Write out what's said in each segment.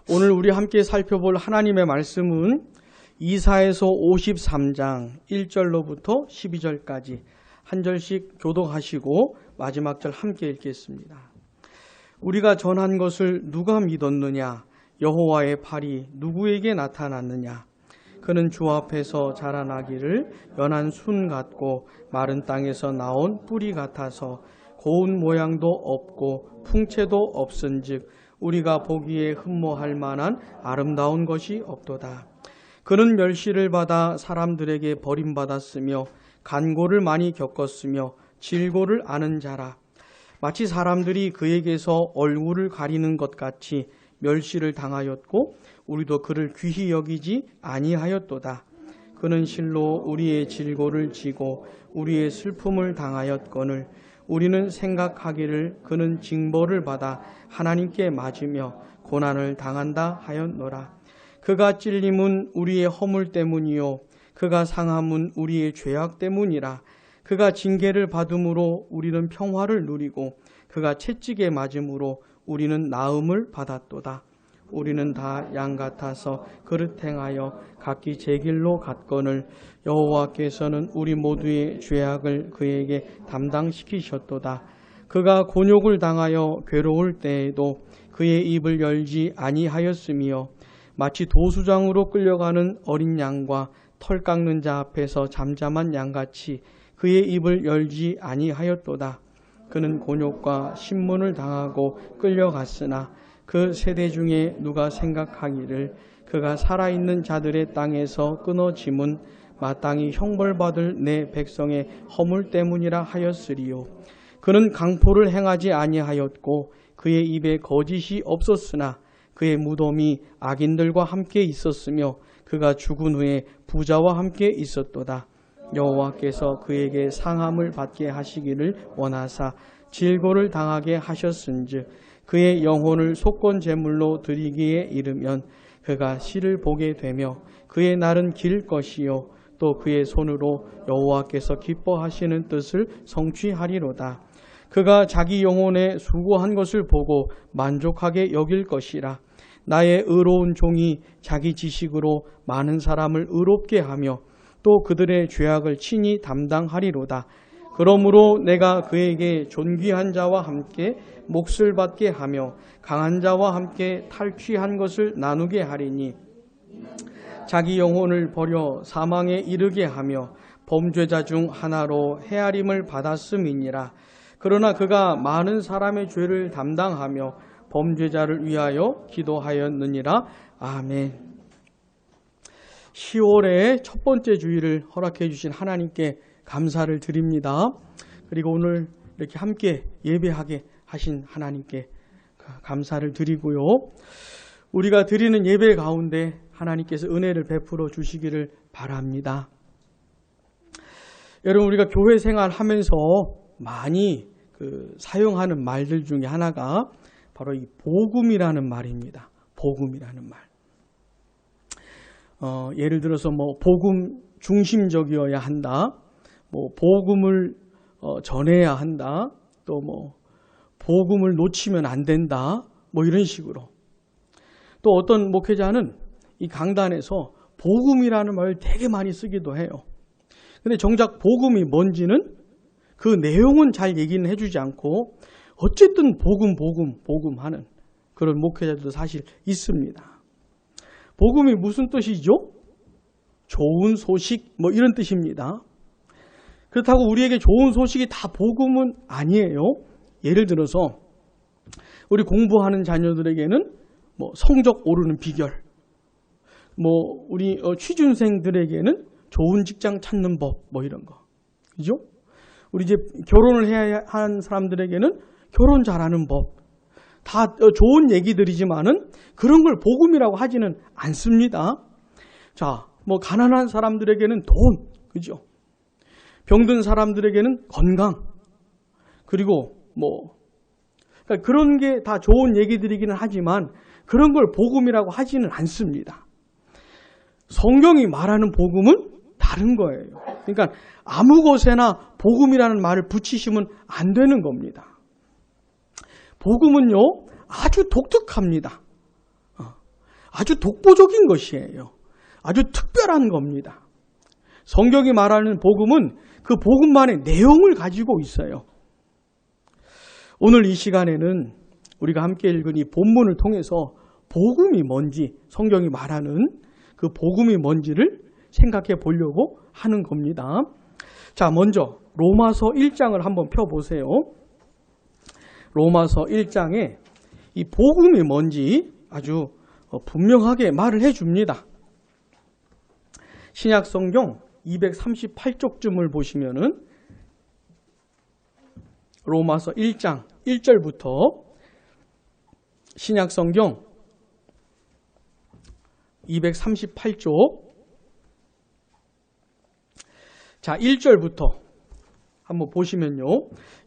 오늘 우리 함께 살펴볼 하나님의 말씀은 이사야서 53장 1절로부터 12절까지 한 절씩 교독하시고 마지막 절 함께 읽겠습니다. 우리가 전한 것을 누가 믿었느냐? 여호와의 팔이 누구에게 나타났느냐? 그는 주 앞에서 자라나기를 연한 순 같고 마른 땅에서 나온 뿌리 같아서 고운 모양도 없고 풍채도 없은즉 우리가 보기에 흠모할 만한 아름다운 것이 없도다. 그는 멸시를 받아 사람들에게 버림받았으며 간고를 많이 겪었으며 질고를 아는 자라. 마치 사람들이 그에게서 얼굴을 가리는 것 같이 멸시를 당하였고 우리도 그를 귀히 여기지 아니하였도다. 그는 실로 우리의 질고를 지고 우리의 슬픔을 당하였거늘 우리는 생각하기를 그는 징벌을 받아 하나님께 맞으며 고난을 당한다 하였노라. 그가 찔림은 우리의 허물 때문이요 그가 상함은 우리의 죄악 때문이라. 그가 징계를 받음으로 우리는 평화를 누리고 그가 채찍에 맞음으로 우리는 나음을 받았도다. 우리는 다 양 같아서 그릇 행하여 각기 제 길로 갔거늘 여호와께서는 우리 모두의 죄악을 그에게 담당시키셨도다. 그가 곤욕을 당하여 괴로울 때에도 그의 입을 열지 아니하였으며 마치 도수장으로 끌려가는 어린 양과 털 깎는 자 앞에서 잠잠한 양같이 그의 입을 열지 아니하였도다. 그는 곤욕과 신문을 당하고 끌려갔으나 그 세대 중에 누가 생각하기를 그가 살아있는 자들의 땅에서 끊어짐은 마땅히 형벌받을 내 백성의 허물 때문이라 하였으리요. 그는 강포를 행하지 아니하였고 그의 입에 거짓이 없었으나 그의 무덤이 악인들과 함께 있었으며 그가 죽은 후에 부자와 함께 있었도다. 여호와께서 그에게 상함을 받게 하시기를 원하사 질고를 당하게 하셨은즉 그의 영혼을 속건 제물로 드리기에 이르면 그가 씨를 보게 되며 그의 날은 길 것이요 또 그의 손으로 여호와께서 기뻐하시는 뜻을 성취하리로다. 그가 자기 영혼에 수고한 것을 보고 만족하게 여길 것이라. 나의 의로운 종이 자기 지식으로 많은 사람을 의롭게 하며 또 그들의 죄악을 친히 담당하리로다. 그러므로 내가 그에게 존귀한 자와 함께 몫을 받게 하며 강한 자와 함께 탈취한 것을 나누게 하리니 자기 영혼을 버려 사망에 이르게 하며 범죄자 중 하나로 헤아림을 받았음이니라. 그러나 그가 많은 사람의 죄를 담당하며 범죄자를 위하여 기도하였느니라. 아멘. 10월의 첫 번째 주일을 허락해 주신 하나님께 감사를 드립니다. 그리고 오늘 이렇게 함께 예배하게 하신 하나님께 감사를 드리고요. 우리가 드리는 예배 가운데 하나님께서 은혜를 베풀어 주시기를 바랍니다. 여러분, 우리가 교회 생활하면서 많이 사용하는 말들 중에 하나가 바로 이 복음이라는 말입니다. 복음이라는 말. 예를 들어서 복음 중심적이어야 한다. 복음을 전해야 한다. 또 복음을 놓치면 안 된다. 이런 식으로. 또 어떤 목회자는 이 강단에서 복음이라는 말을 되게 많이 쓰기도 해요. 근데 정작 복음이 뭔지는 그 내용은 잘 얘기는 해주지 않고 어쨌든 복음 하는 그런 목회자들도 사실 있습니다. 복음이 무슨 뜻이죠? 좋은 소식 이런 뜻입니다. 그렇다고 우리에게 좋은 소식이 다 복음은 아니에요. 예를 들어서 우리 공부하는 자녀들에게는 성적 오르는 비결, 우리 취준생들에게는 좋은 직장 찾는 법 이런 거, 그죠? 우리 이제 결혼을 해야 하는 사람들에게는 결혼 잘하는 법, 다 좋은 얘기들이지만은 그런 걸 복음이라고 하지는 않습니다. 자, 가난한 사람들에게는 돈, 그죠? 병든 사람들에게는 건강, 그리고 그러니까 그런 게 다 좋은 얘기들이기는 하지만 그런 걸 복음이라고 하지는 않습니다. 성경이 말하는 복음은 다른 거예요. 그러니까 아무 곳에나 복음이라는 말을 붙이시면 안 되는 겁니다. 복음은요, 아주 독특합니다. 아주 독보적인 것이에요. 아주 특별한 겁니다. 성경이 말하는 복음은 그 복음만의 내용을 가지고 있어요. 오늘 이 시간에는 우리가 함께 읽은 이 본문을 통해서 복음이 뭔지, 성경이 말하는 그 복음이 뭔지를 생각해 보려고 하는 겁니다. 자, 먼저 로마서 1장을 한번 펴보세요. 로마서 1장에 이 복음이 뭔지 아주 분명하게 말을 해줍니다. 신약성경 238쪽쯤을 보시면은 로마서 1장 1절부터 신약성경 238쪽 자 1절부터 한번 보시면요.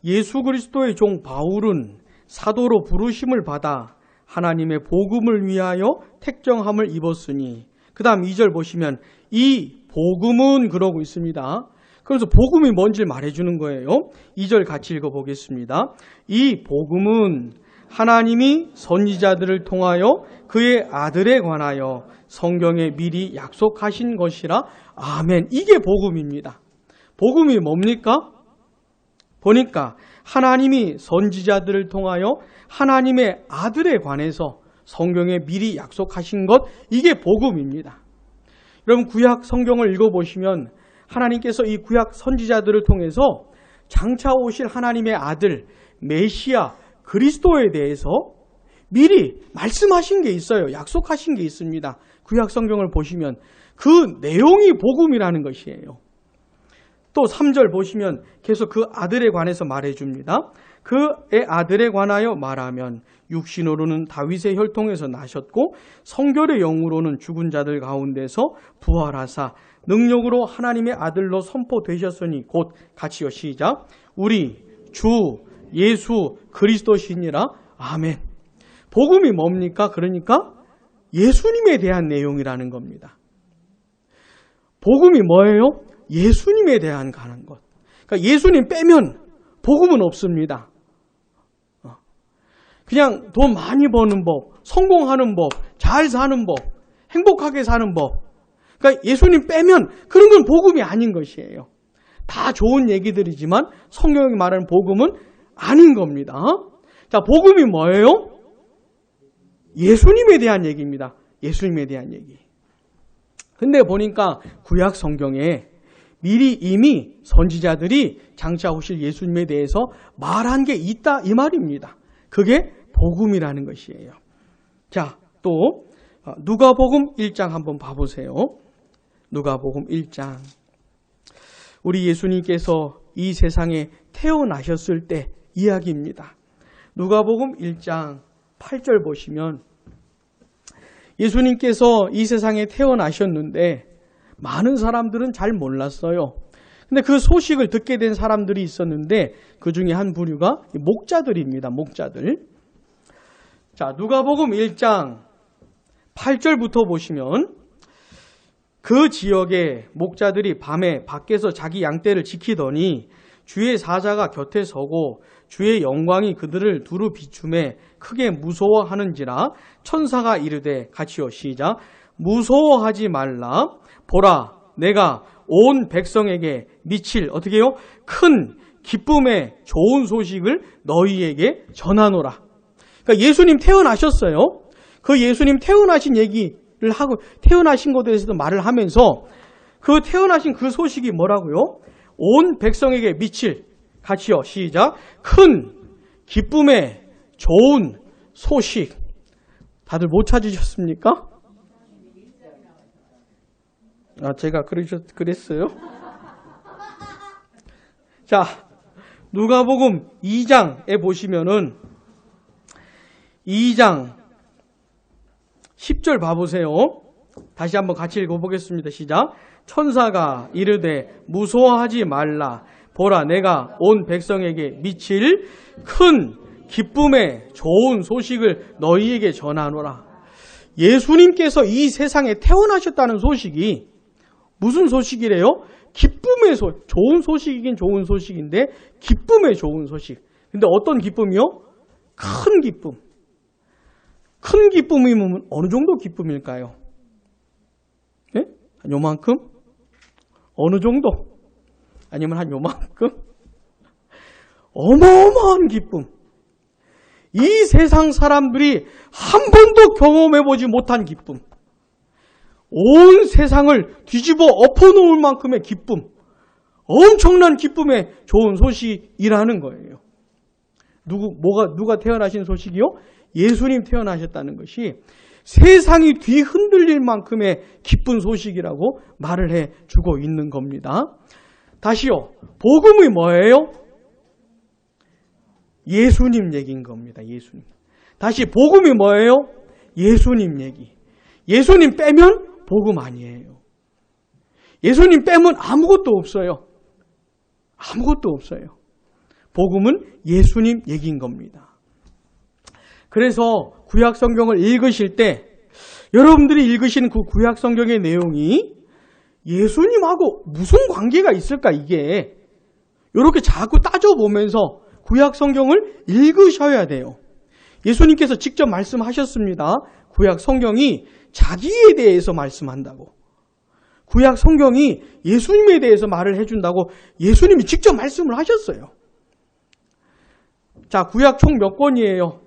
예수 그리스도의 종 바울은 사도로 부르심을 받아 하나님의 복음을 위하여 택정함을 입었으니 그 다음 2절 보시면 이 복음은 그러고 있습니다. 그래서 복음이 뭔지 말해주는 거예요. 2절 같이 읽어보겠습니다. 이 복음은 하나님이 선지자들을 통하여 그의 아들에 관하여 성경에 미리 약속하신 것이라. 아멘. 이게 복음입니다. 복음이 뭡니까? 보니까 하나님이 선지자들을 통하여 하나님의 아들에 관해서 성경에 미리 약속하신 것, 이게 복음입니다. 여러분 구약 성경을 읽어보시면 하나님께서 이 구약 선지자들을 통해서 장차 오실 하나님의 아들 메시아 그리스도에 대해서 미리 말씀하신 게 있어요. 약속하신 게 있습니다. 구약 성경을 보시면 그 내용이 복음이라는 것이에요. 또 3절 보시면 계속 그 아들에 관해서 말해줍니다. 그의 아들에 관하여 말하면 육신으로는 다윗의 혈통에서 나셨고 성결의 영으로는 죽은 자들 가운데서 부활하사 능력으로 하나님의 아들로 선포되셨으니 곧 같이요 시작. 우리 주 예수 그리스도시니라. 아멘. 복음이 뭡니까? 그러니까 예수님에 대한 내용이라는 겁니다. 복음이 뭐예요? 예수님에 대한 가는 것. 그러니까 예수님 빼면 복음은 없습니다. 그냥 돈 많이 버는 법, 성공하는 법, 잘 사는 법, 행복하게 사는 법. 그러니까 예수님 빼면 그런 건 복음이 아닌 것이에요. 다 좋은 얘기들이지만 성경이 말하는 복음은 아닌 겁니다. 자, 복음이 뭐예요? 예수님에 대한 얘기입니다. 예수님에 대한 얘기. 근데 보니까 구약 성경에 미리 이미 선지자들이 장차 오실 예수님에 대해서 말한 게 있다 이 말입니다. 그게 복음이라는 것이에요. 자, 또 누가복음 1장 한번 봐보세요. 누가복음 1장. 우리 예수님께서 이 세상에 태어나셨을 때 이야기입니다. 누가복음 1장 8절 보시면 예수님께서 이 세상에 태어나셨는데 많은 사람들은 잘 몰랐어요. 근데 그 소식을 듣게 된 사람들이 있었는데 그 중에 한 부류가 목자들입니다. 목자들. 자, 누가복음 1장 8절부터 보시면 그 지역의 목자들이 밤에 밖에서 자기 양떼를 지키더니 주의 사자가 곁에 서고 주의 영광이 그들을 두루 비추매 크게 무서워하는지라. 천사가 이르되 같이요 시작. 무서워하지 말라. 보라 내가 온 백성에게 미칠 어떻게 해요? 큰 기쁨의 좋은 소식을 너희에게 전하노라. 그러니까 예수님 태어나셨어요. 그 예수님 태어나신 얘기를 하고 태어나신 것에 대해서도 말을 하면서 그 태어나신 그 소식이 뭐라고요? 온 백성에게 미칠 같이요 시작. 큰 기쁨의 좋은 소식. 다들 못 찾으셨습니까? 제가 그랬어요. 자, 누가복음 2장에 보시면은 2장 10절 봐보세요. 다시 한번 같이 읽어보겠습니다. 시작. 천사가 이르되 무서워하지 말라. 보라 내가 온 백성에게 미칠 큰 기쁨의 좋은 소식을 너희에게 전하노라. 예수님께서 이 세상에 태어나셨다는 소식이 무슨 소식이래요? 기쁨의 소식. 좋은 소식이긴 좋은 소식인데 기쁨의 좋은 소식. 근데 어떤 기쁨이요? 큰 기쁨. 큰 기쁨이면 어느 정도 기쁨일까요? 예? 한 요만큼? 어느 정도? 아니면 한 요만큼? 어마어마한 기쁨. 이 세상 사람들이 한 번도 경험해보지 못한 기쁨. 온 세상을 뒤집어 엎어놓을 만큼의 기쁨. 엄청난 기쁨의 좋은 소식이라는 거예요. 누가 태어나신 소식이요? 예수님 태어나셨다는 것이 세상이 뒤흔들릴 만큼의 기쁜 소식이라고 말을 해주고 있는 겁니다. 다시요. 복음이 뭐예요? 예수님 얘기인 겁니다. 예수님. 다시 복음이 뭐예요? 예수님 얘기. 예수님 빼면 복음 아니에요. 예수님 빼면 아무것도 없어요. 아무것도 없어요. 복음은 예수님 얘기인 겁니다. 그래서 구약 성경을 읽으실 때 여러분들이 읽으시는 그 구약 성경의 내용이 예수님하고 무슨 관계가 있을까 이게 이렇게 자꾸 따져보면서 구약 성경을 읽으셔야 돼요. 예수님께서 직접 말씀하셨습니다. 구약 성경이 자기에 대해서 말씀한다고. 구약 성경이 예수님에 대해서 말을 해준다고 예수님이 직접 말씀을 하셨어요. 자, 구약 총 몇 권이에요?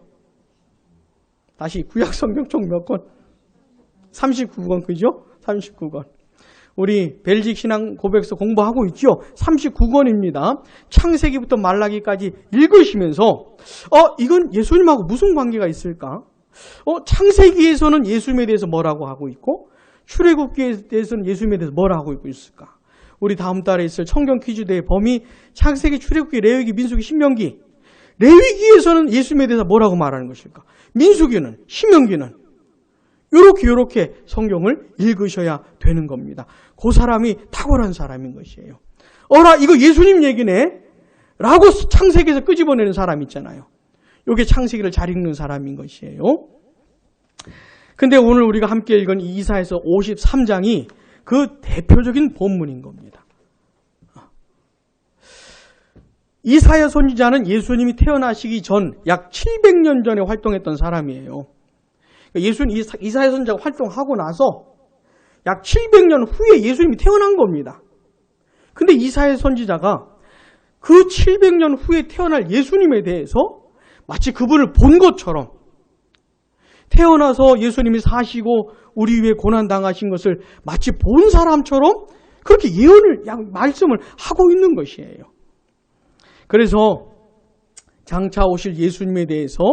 다시 구약 성경 총 몇 권? 39권, 그죠? 39권. 우리 벨직 신앙 고백서 공부하고 있죠? 39권입니다. 창세기부터 말라기까지 읽으시면서 이건 예수님하고 무슨 관계가 있을까? 창세기에서는 예수님에 대해서 뭐라고 하고 있고 출애굽기에 대해서는 예수님에 대해서 뭐라고 하고 있을까? 우리 다음 달에 있을 청경 퀴즈대의 범위 창세기, 출애굽기, 레위기, 민수기, 신명기. 레위기에서는 예수님에 대해서 뭐라고 말하는 것일까? 민수기는, 신명기는 요렇게 성경을 읽으셔야 되는 겁니다. 그 사람이 탁월한 사람인 것이에요. 이거 예수님 얘기네? 라고 창세기에서 끄집어내는 사람 있잖아요. 요게 창세기를 잘 읽는 사람인 것이에요. 근데 오늘 우리가 함께 읽은 이사야서 53장이 그 대표적인 본문인 겁니다. 이사야 선지자는 예수님이 태어나시기 전 약 700년 전에 활동했던 사람이에요. 이사야 선지자가 활동하고 나서 약 700년 후에 예수님이 태어난 겁니다. 근데 이사야 선지자가 그 700년 후에 태어날 예수님에 대해서 마치 그분을 본 것처럼 태어나서 예수님이 사시고 우리 위해 고난당하신 것을 마치 본 사람처럼 그렇게 말씀을 하고 있는 것이에요. 그래서 장차 오실 예수님에 대해서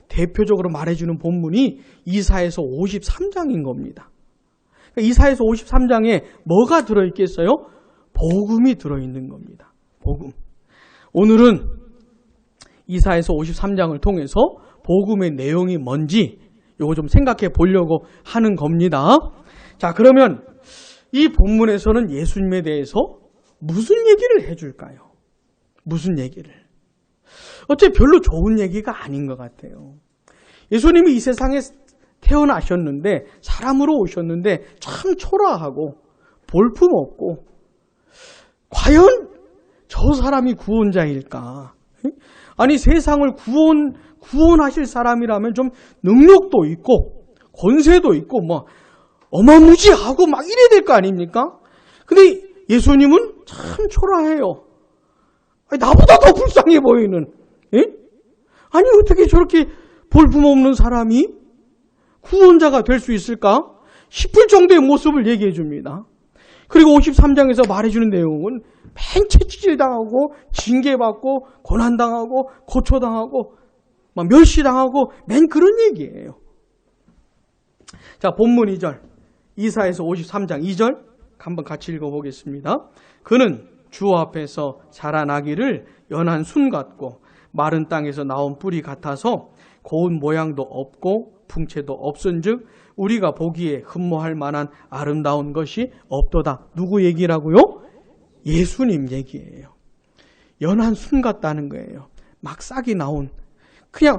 대표적으로 말해주는 본문이 이사야서 53장인 겁니다. 이사야서 53장에 뭐가 들어있겠어요? 복음이 들어있는 겁니다. 복음. 오늘은 이사야서 53장을 통해서 복음의 내용이 뭔지 이거 좀 생각해 보려고 하는 겁니다. 자, 그러면 이 본문에서는 예수님에 대해서 무슨 얘기를 해줄까요? 무슨 얘기를? 어째 별로 좋은 얘기가 아닌 것 같아요. 예수님이 이 세상에 태어나셨는데 사람으로 오셨는데 참 초라하고 볼품없고 과연 저 사람이 구원자일까? 아니 세상을 구원하실 사람이라면 좀 능력도 있고 권세도 있고 뭐 어마무지하고 막 이래야 될 거 아닙니까? 근데 예수님은 참 초라해요. 아니, 나보다 더 불쌍해 보이는. 예? 아니 어떻게 저렇게 볼품없는 사람이 구원자가 될 수 있을까 싶을 정도의 모습을 얘기해 줍니다. 그리고 53장에서 말해주는 내용은 맨 채찍질당하고 징계받고 고난당하고 고초당하고 막 멸시당하고 맨 그런 얘기예요. 자, 본문 2절 이사야서 53장 2절 한번 같이 읽어보겠습니다. 그는 주 앞에서 자라나기를 연한 순 같고 마른 땅에서 나온 뿌리 같아서 고운 모양도 없고 풍채도 없은즉 우리가 보기에 흠모할 만한 아름다운 것이 없도다. 누구 얘기라고요? 예수님 얘기예요. 연한 순 같다는 거예요. 막 싹이 나온 그냥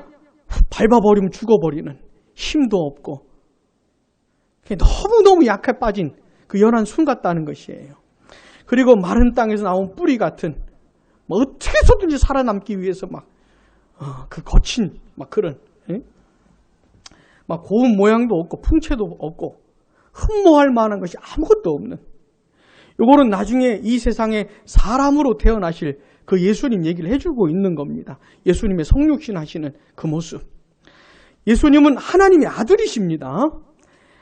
밟아버리면 죽어버리는 힘도 없고 너무너무 약해 빠진 그 연한 순 같다는 것이에요. 그리고 마른 땅에서 나온 뿌리 같은 뭐 어떻게 해서든지 살아남기 위해서 막 그 거친 막 그런 막 고운 모양도 없고 풍채도 없고 흠모할 만한 것이 아무것도 없는, 요거는 나중에 이 세상에 사람으로 태어나실 그 예수님 얘기를 해주고 있는 겁니다. 예수님의 성육신 하시는 그 모습. 예수님은 하나님의 아들이십니다.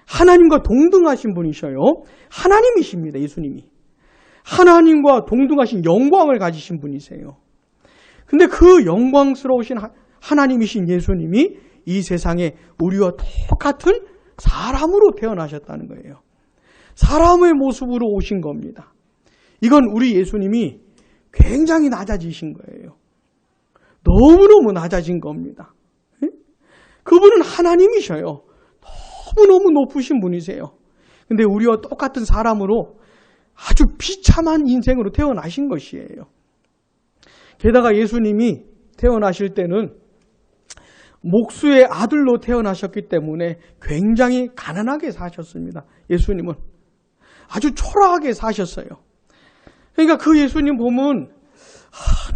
하나님과 동등하신 분이셔요. 하나님이십니다. 예수님이. 하나님과 동등하신 영광을 가지신 분이세요. 근데 그 영광스러우신 하나님이신 예수님이 이 세상에 우리와 똑같은 사람으로 태어나셨다는 거예요. 사람의 모습으로 오신 겁니다. 이건 우리 예수님이 굉장히 낮아지신 거예요. 너무너무 낮아진 겁니다. 그분은 하나님이셔요. 너무너무 높으신 분이세요. 근데 우리와 똑같은 사람으로 아주 비참한 인생으로 태어나신 것이에요. 게다가 예수님이 태어나실 때는 목수의 아들로 태어나셨기 때문에 굉장히 가난하게 사셨습니다. 예수님은 아주 초라하게 사셨어요. 그러니까 그 예수님 보면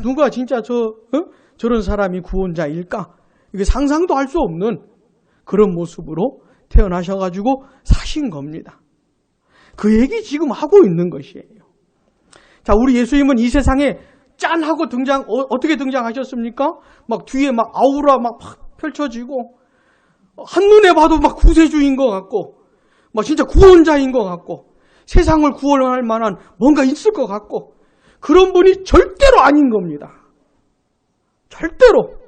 누가 진짜 저런 사람이 구원자일까? 이게 상상도 할 수 없는 그런 모습으로 태어나셔가지고 사신 겁니다. 그 얘기 지금 하고 있는 것이에요. 자, 우리 예수님은 이 세상에 짠 하고 어떻게 등장하셨습니까? 막 뒤에 막 아우라 막 펼쳐지고, 한눈에 봐도 막 구세주인 것 같고, 막 진짜 구원자인 것 같고, 세상을 구원할 만한 뭔가 있을 것 같고, 그런 분이 절대로 아닌 겁니다. 절대로.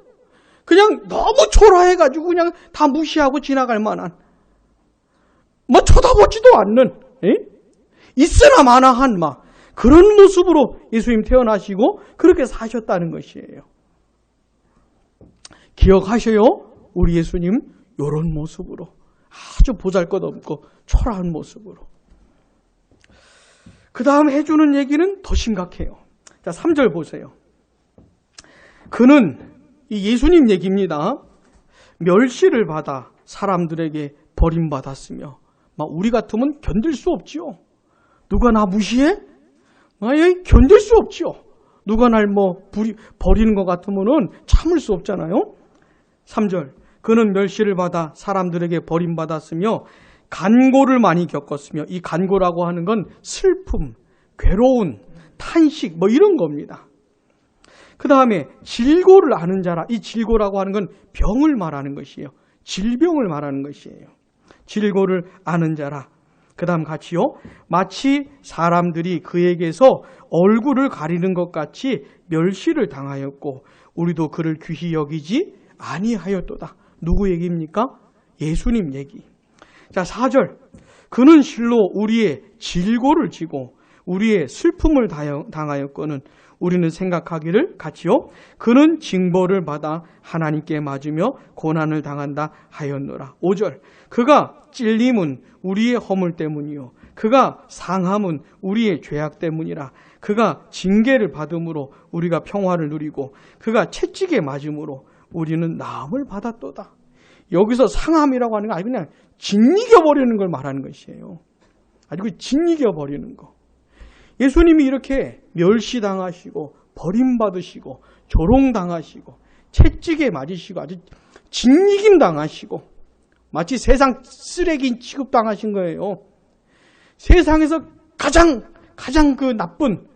그냥 너무 초라해가지고 그냥 다 무시하고 지나갈 만한, 뭐 쳐다보지도 않는, 있으나 마나한 막 그런 모습으로 예수님 태어나시고 그렇게 사셨다는 것이에요. 기억하셔요? 우리 예수님 이런 모습으로, 아주 보잘것없고 초라한 모습으로. 그 다음 해주는 얘기는 더 심각해요. 자, 3절 보세요. 그는, 이 예수님 얘기입니다. 멸시를 받아 사람들에게 버림받았으며, 막 우리 같으면 견딜 수 없지요. 누가 나 무시해? 견딜 수 없지요. 누가 날 버리는 것 같으면 참을 수 없잖아요. 3절. 그는 멸시를 받아 사람들에게 버림받았으며 간고를 많이 겪었으며, 이 간고라고 하는 건 슬픔, 괴로운, 탄식 이런 겁니다. 그 다음에 질고를 아는 자라. 이 질고라고 하는 건 병을 말하는 것이에요. 질병을 말하는 것이에요. 질고를 아는 자라. 그 다음 같이요. 마치 사람들이 그에게서 얼굴을 가리는 것 같이 멸시를 당하였고 우리도 그를 귀히 여기지 아니하였도다. 누구 얘기입니까? 예수님 얘기. 자, 4절. 그는 실로 우리의 질고를 지고 우리의 슬픔을 당하였거늘 우리는 생각하기를 같이요. 그는 징벌을 받아 하나님께 맞으며 고난을 당한다 하였노라. 5절. 그가 찔림은 우리의 허물 때문이요. 그가 상함은 우리의 죄악 때문이라. 그가 징계를 받음으로 우리가 평화를 누리고 그가 채찍에 맞음으로 우리는 나음을 받았도다. 여기서 상함이라고 하는 거 아니고 그냥 짓이겨버리는 걸 말하는 것이에요. 아주 짓이겨버리는 거. 예수님이 이렇게 멸시당하시고 버림받으시고 조롱당하시고 채찍에 맞으시고 아주 짓이김 당하시고 마치 세상 쓰레기 취급당하신 거예요. 세상에서 가장 그 나쁜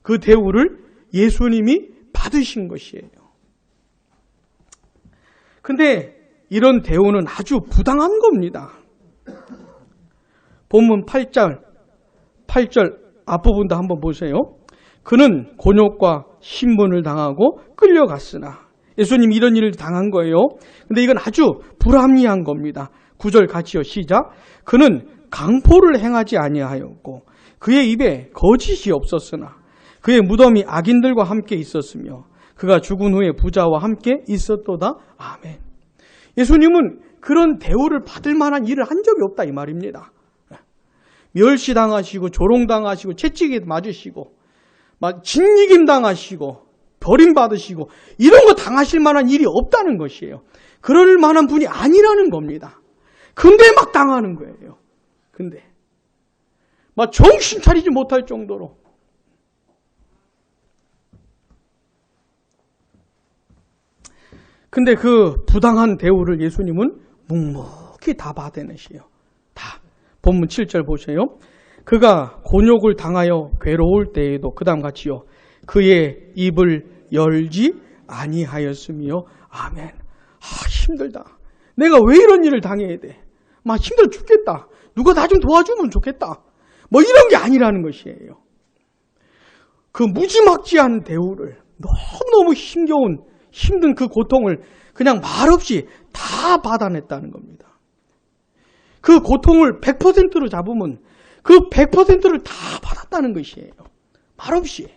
그 대우를 예수님이 받으신 것이에요. 근데 이런 대우는 아주 부당한 겁니다. 본문 8절 앞부분도 한번 보세요. 그는 곤욕과 신문을 당하고 끌려갔으나, 예수님이 이런 일을 당한 거예요. 근데 이건 아주 불합리한 겁니다. 9절 같이요. 시작. 그는 강포를 행하지 아니하였고 그의 입에 거짓이 없었으나 그의 무덤이 악인들과 함께 있었으며 그가 죽은 후에 부자와 함께 있었도다. 아멘. 예수님은 그런 대우를 받을 만한 일을 한 적이 없다 이 말입니다. 멸시당하시고 조롱당하시고 채찍에 맞으시고 막 짓이김 당하시고 버림받으시고 이런 거 당하실 만한 일이 없다는 것이에요. 그럴 만한 분이 아니라는 겁니다. 근데 막 당하는 거예요. 근데 막 정신 차리지 못할 정도로. 근데 그 부당한 대우를 예수님은 묵묵히 다 받아내시요. 다. 본문 7절 보세요. 그가 곤욕을 당하여 괴로울 때에도 그 다음 같이요. 그의 입을 열지 아니하였으며. 아멘. 힘들다. 내가 왜 이런 일을 당해야 돼? 막 힘들어 죽겠다. 누가 나 좀 도와주면 좋겠다. 뭐 이런 게 아니라는 것이에요. 그 무지막지한 대우를, 너무너무 힘겨운 힘든 그 고통을 그냥 말없이 다 받아냈다는 겁니다. 그 고통을 100%로 잡으면 그 100%를 다 받았다는 것이에요. 말없이.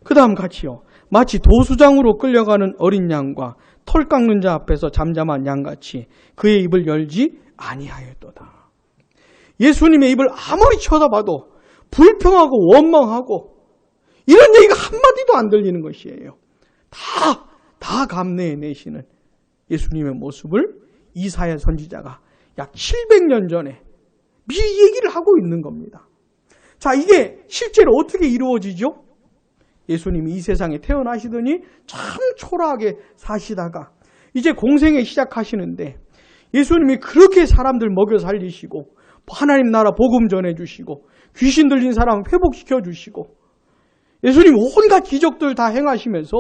그 다음 같이요. 마치 도수장으로 끌려가는 어린 양과 털 깎는 자 앞에서 잠잠한 양같이 그의 입을 열지 아니하였도다. 예수님의 입을 아무리 쳐다봐도 불평하고 원망하고 이런 얘기가 한마디도 안 들리는 것이에요. 다 감내해내시는 예수님의 모습을 이사야 선지자가 약 700년 전에 미리 얘기를 하고 있는 겁니다. 자, 이게 실제로 어떻게 이루어지죠? 예수님이 이 세상에 태어나시더니 참 초라하게 사시다가 이제 공생에 시작하시는데 예수님이 그렇게 사람들 먹여 살리시고 하나님 나라 복음 전해주시고 귀신 들린 사람 회복시켜 주시고 예수님 온갖 기적들 다 행하시면서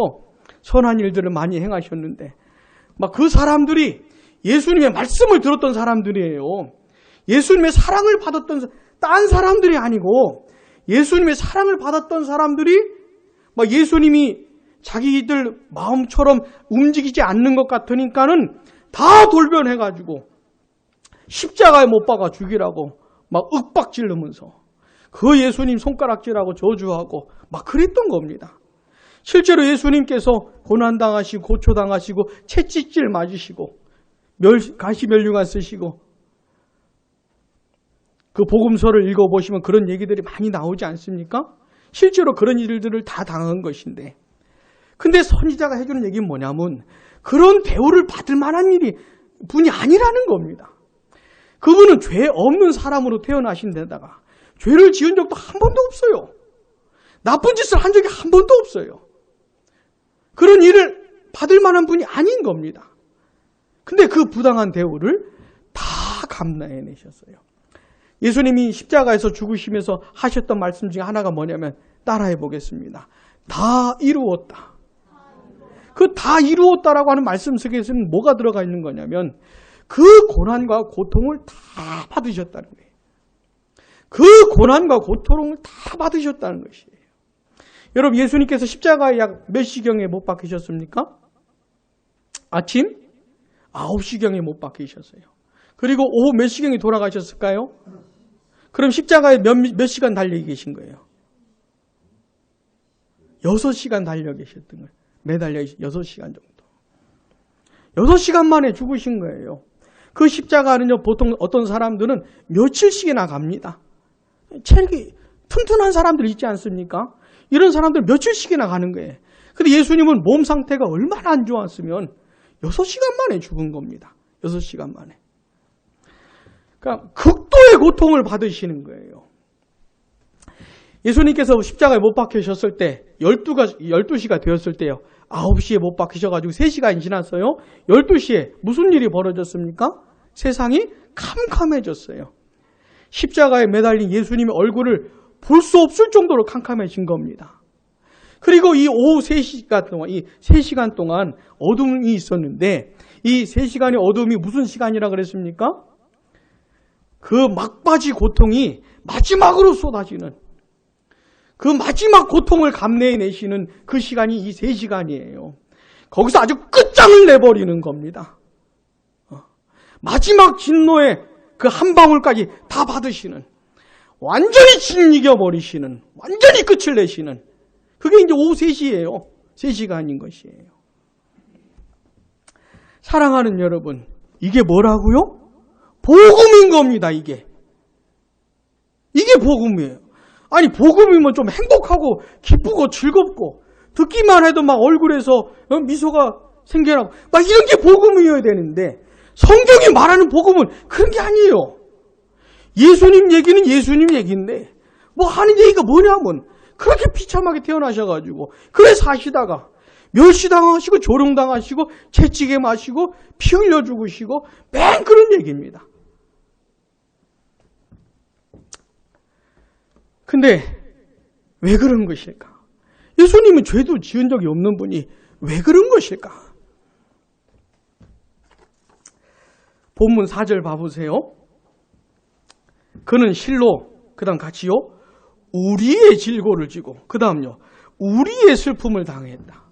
선한 일들을 많이 행하셨는데 막 그 사람들이 예수님의 말씀을 들었던 사람들이에요. 예수님의 사랑을 받았던 딴 사람들이 아니고 예수님의 사랑을 받았던 사람들이 막 예수님이 자기들 마음처럼 움직이지 않는 것 같으니까는 다 돌변해가지고 십자가에 못 박아 죽이라고 막 윽박지르면서 그 예수님 손가락질하고 저주하고 막 그랬던 겁니다. 실제로 예수님께서 고난당하시고 고초당하시고 채찍질 맞으시고 가시면류관 쓰시고 그 복음서를 읽어보시면 그런 얘기들이 많이 나오지 않습니까? 실제로 그런 일들을 다 당한 것인데 근데 선지자가 해주는 얘기는 뭐냐면 그런 대우를 받을 만한 분이 아니라는 겁니다. 그분은 죄 없는 사람으로 태어나신 데다가 죄를 지은 적도 한 번도 없어요. 나쁜 짓을 한 적이 한 번도 없어요. 그런 일을 받을 만한 분이 아닌 겁니다. 근데 그 부당한 대우를 다 감내해내셨어요. 예수님이 십자가에서 죽으시면서 하셨던 말씀 중에 하나가 뭐냐면 따라해 보겠습니다. 다 이루었다. 그 다 이루었다라고 하는 말씀 속에서는 뭐가 들어가 있는 거냐면 그 고난과 고통을 다 받으셨다는 거예요. 그 고난과 고통을 다 받으셨다는 것이에요. 여러분 예수님께서 십자가에 약 몇 시경에 못 박히셨습니까? 아침 9시경에 못 박히셨어요. 그리고 오후 몇 시경에 돌아가셨을까요? 그럼 십자가에 몇 시간 달려 계신 거예요? 6시간 달려 계셨던 거예요. 매달려 6시간 정도. 6시간 만에 죽으신 거예요. 그 십자가는요, 보통 어떤 사람들은 며칠씩이나 갑니다. 체력이 튼튼한 사람들 있지 않습니까? 이런 사람들 며칠씩이나 가는 거예요. 근데 예수님은 몸 상태가 얼마나 안 좋았으면 6시간 만에 죽은 겁니다. 6시간 만에. 그러니까 극도의 고통을 받으시는 거예요. 예수님께서 십자가에 못 박히셨을 때 12시가 되었을 때요. 9시에 못 박히셔가지고 3시간이 지났어요. 12시에 무슨 일이 벌어졌습니까? 세상이 캄캄해졌어요. 십자가에 매달린 예수님의 얼굴을 볼 수 없을 정도로 캄캄해진 겁니다. 그리고 이 오후 3시간 동안, 이 3시간 동안 어둠이 있었는데 이 3시간의 어둠이 무슨 시간이라 그랬습니까? 그 막바지 고통이 마지막으로 쏟아지는 그 마지막 고통을 감내해내시는 그 시간이 이 3시간이에요. 거기서 아주 끝장을 내버리는 겁니다. 마지막 진노의 그 한 방울까지 다 받으시는, 완전히 짓이겨버리시는, 완전히 끝을 내시는, 그게 이제 오후 3시예요. 3시간인 것이에요. 사랑하는 여러분, 이게 뭐라고요? 복음인 겁니다, 이게. 이게 복음이에요. 아니, 복음이면 좀 행복하고 기쁘고 즐겁고 듣기만 해도 막 얼굴에서 미소가 생겨나고 막 이런 게 복음이어야 되는데 성경이 말하는 복음은 그런 게 아니에요. 예수님 얘기는 예수님 얘기인데 뭐 하는 얘기가 뭐냐면 그렇게 비참하게 태어나셔가지고 그래 사시다가 멸시당하시고 조롱당하시고 채찍에 마시고 피 흘려 죽으시고 맨 그런 얘기입니다. 근데 왜 그런 것일까? 예수님은 죄도 지은 적이 없는 분이 왜 그런 것일까? 본문 4절 봐보세요. 그는 실로, 그 다음 같이요, 우리의 질고를 지고, 그 다음요, 우리의 슬픔을 당했다.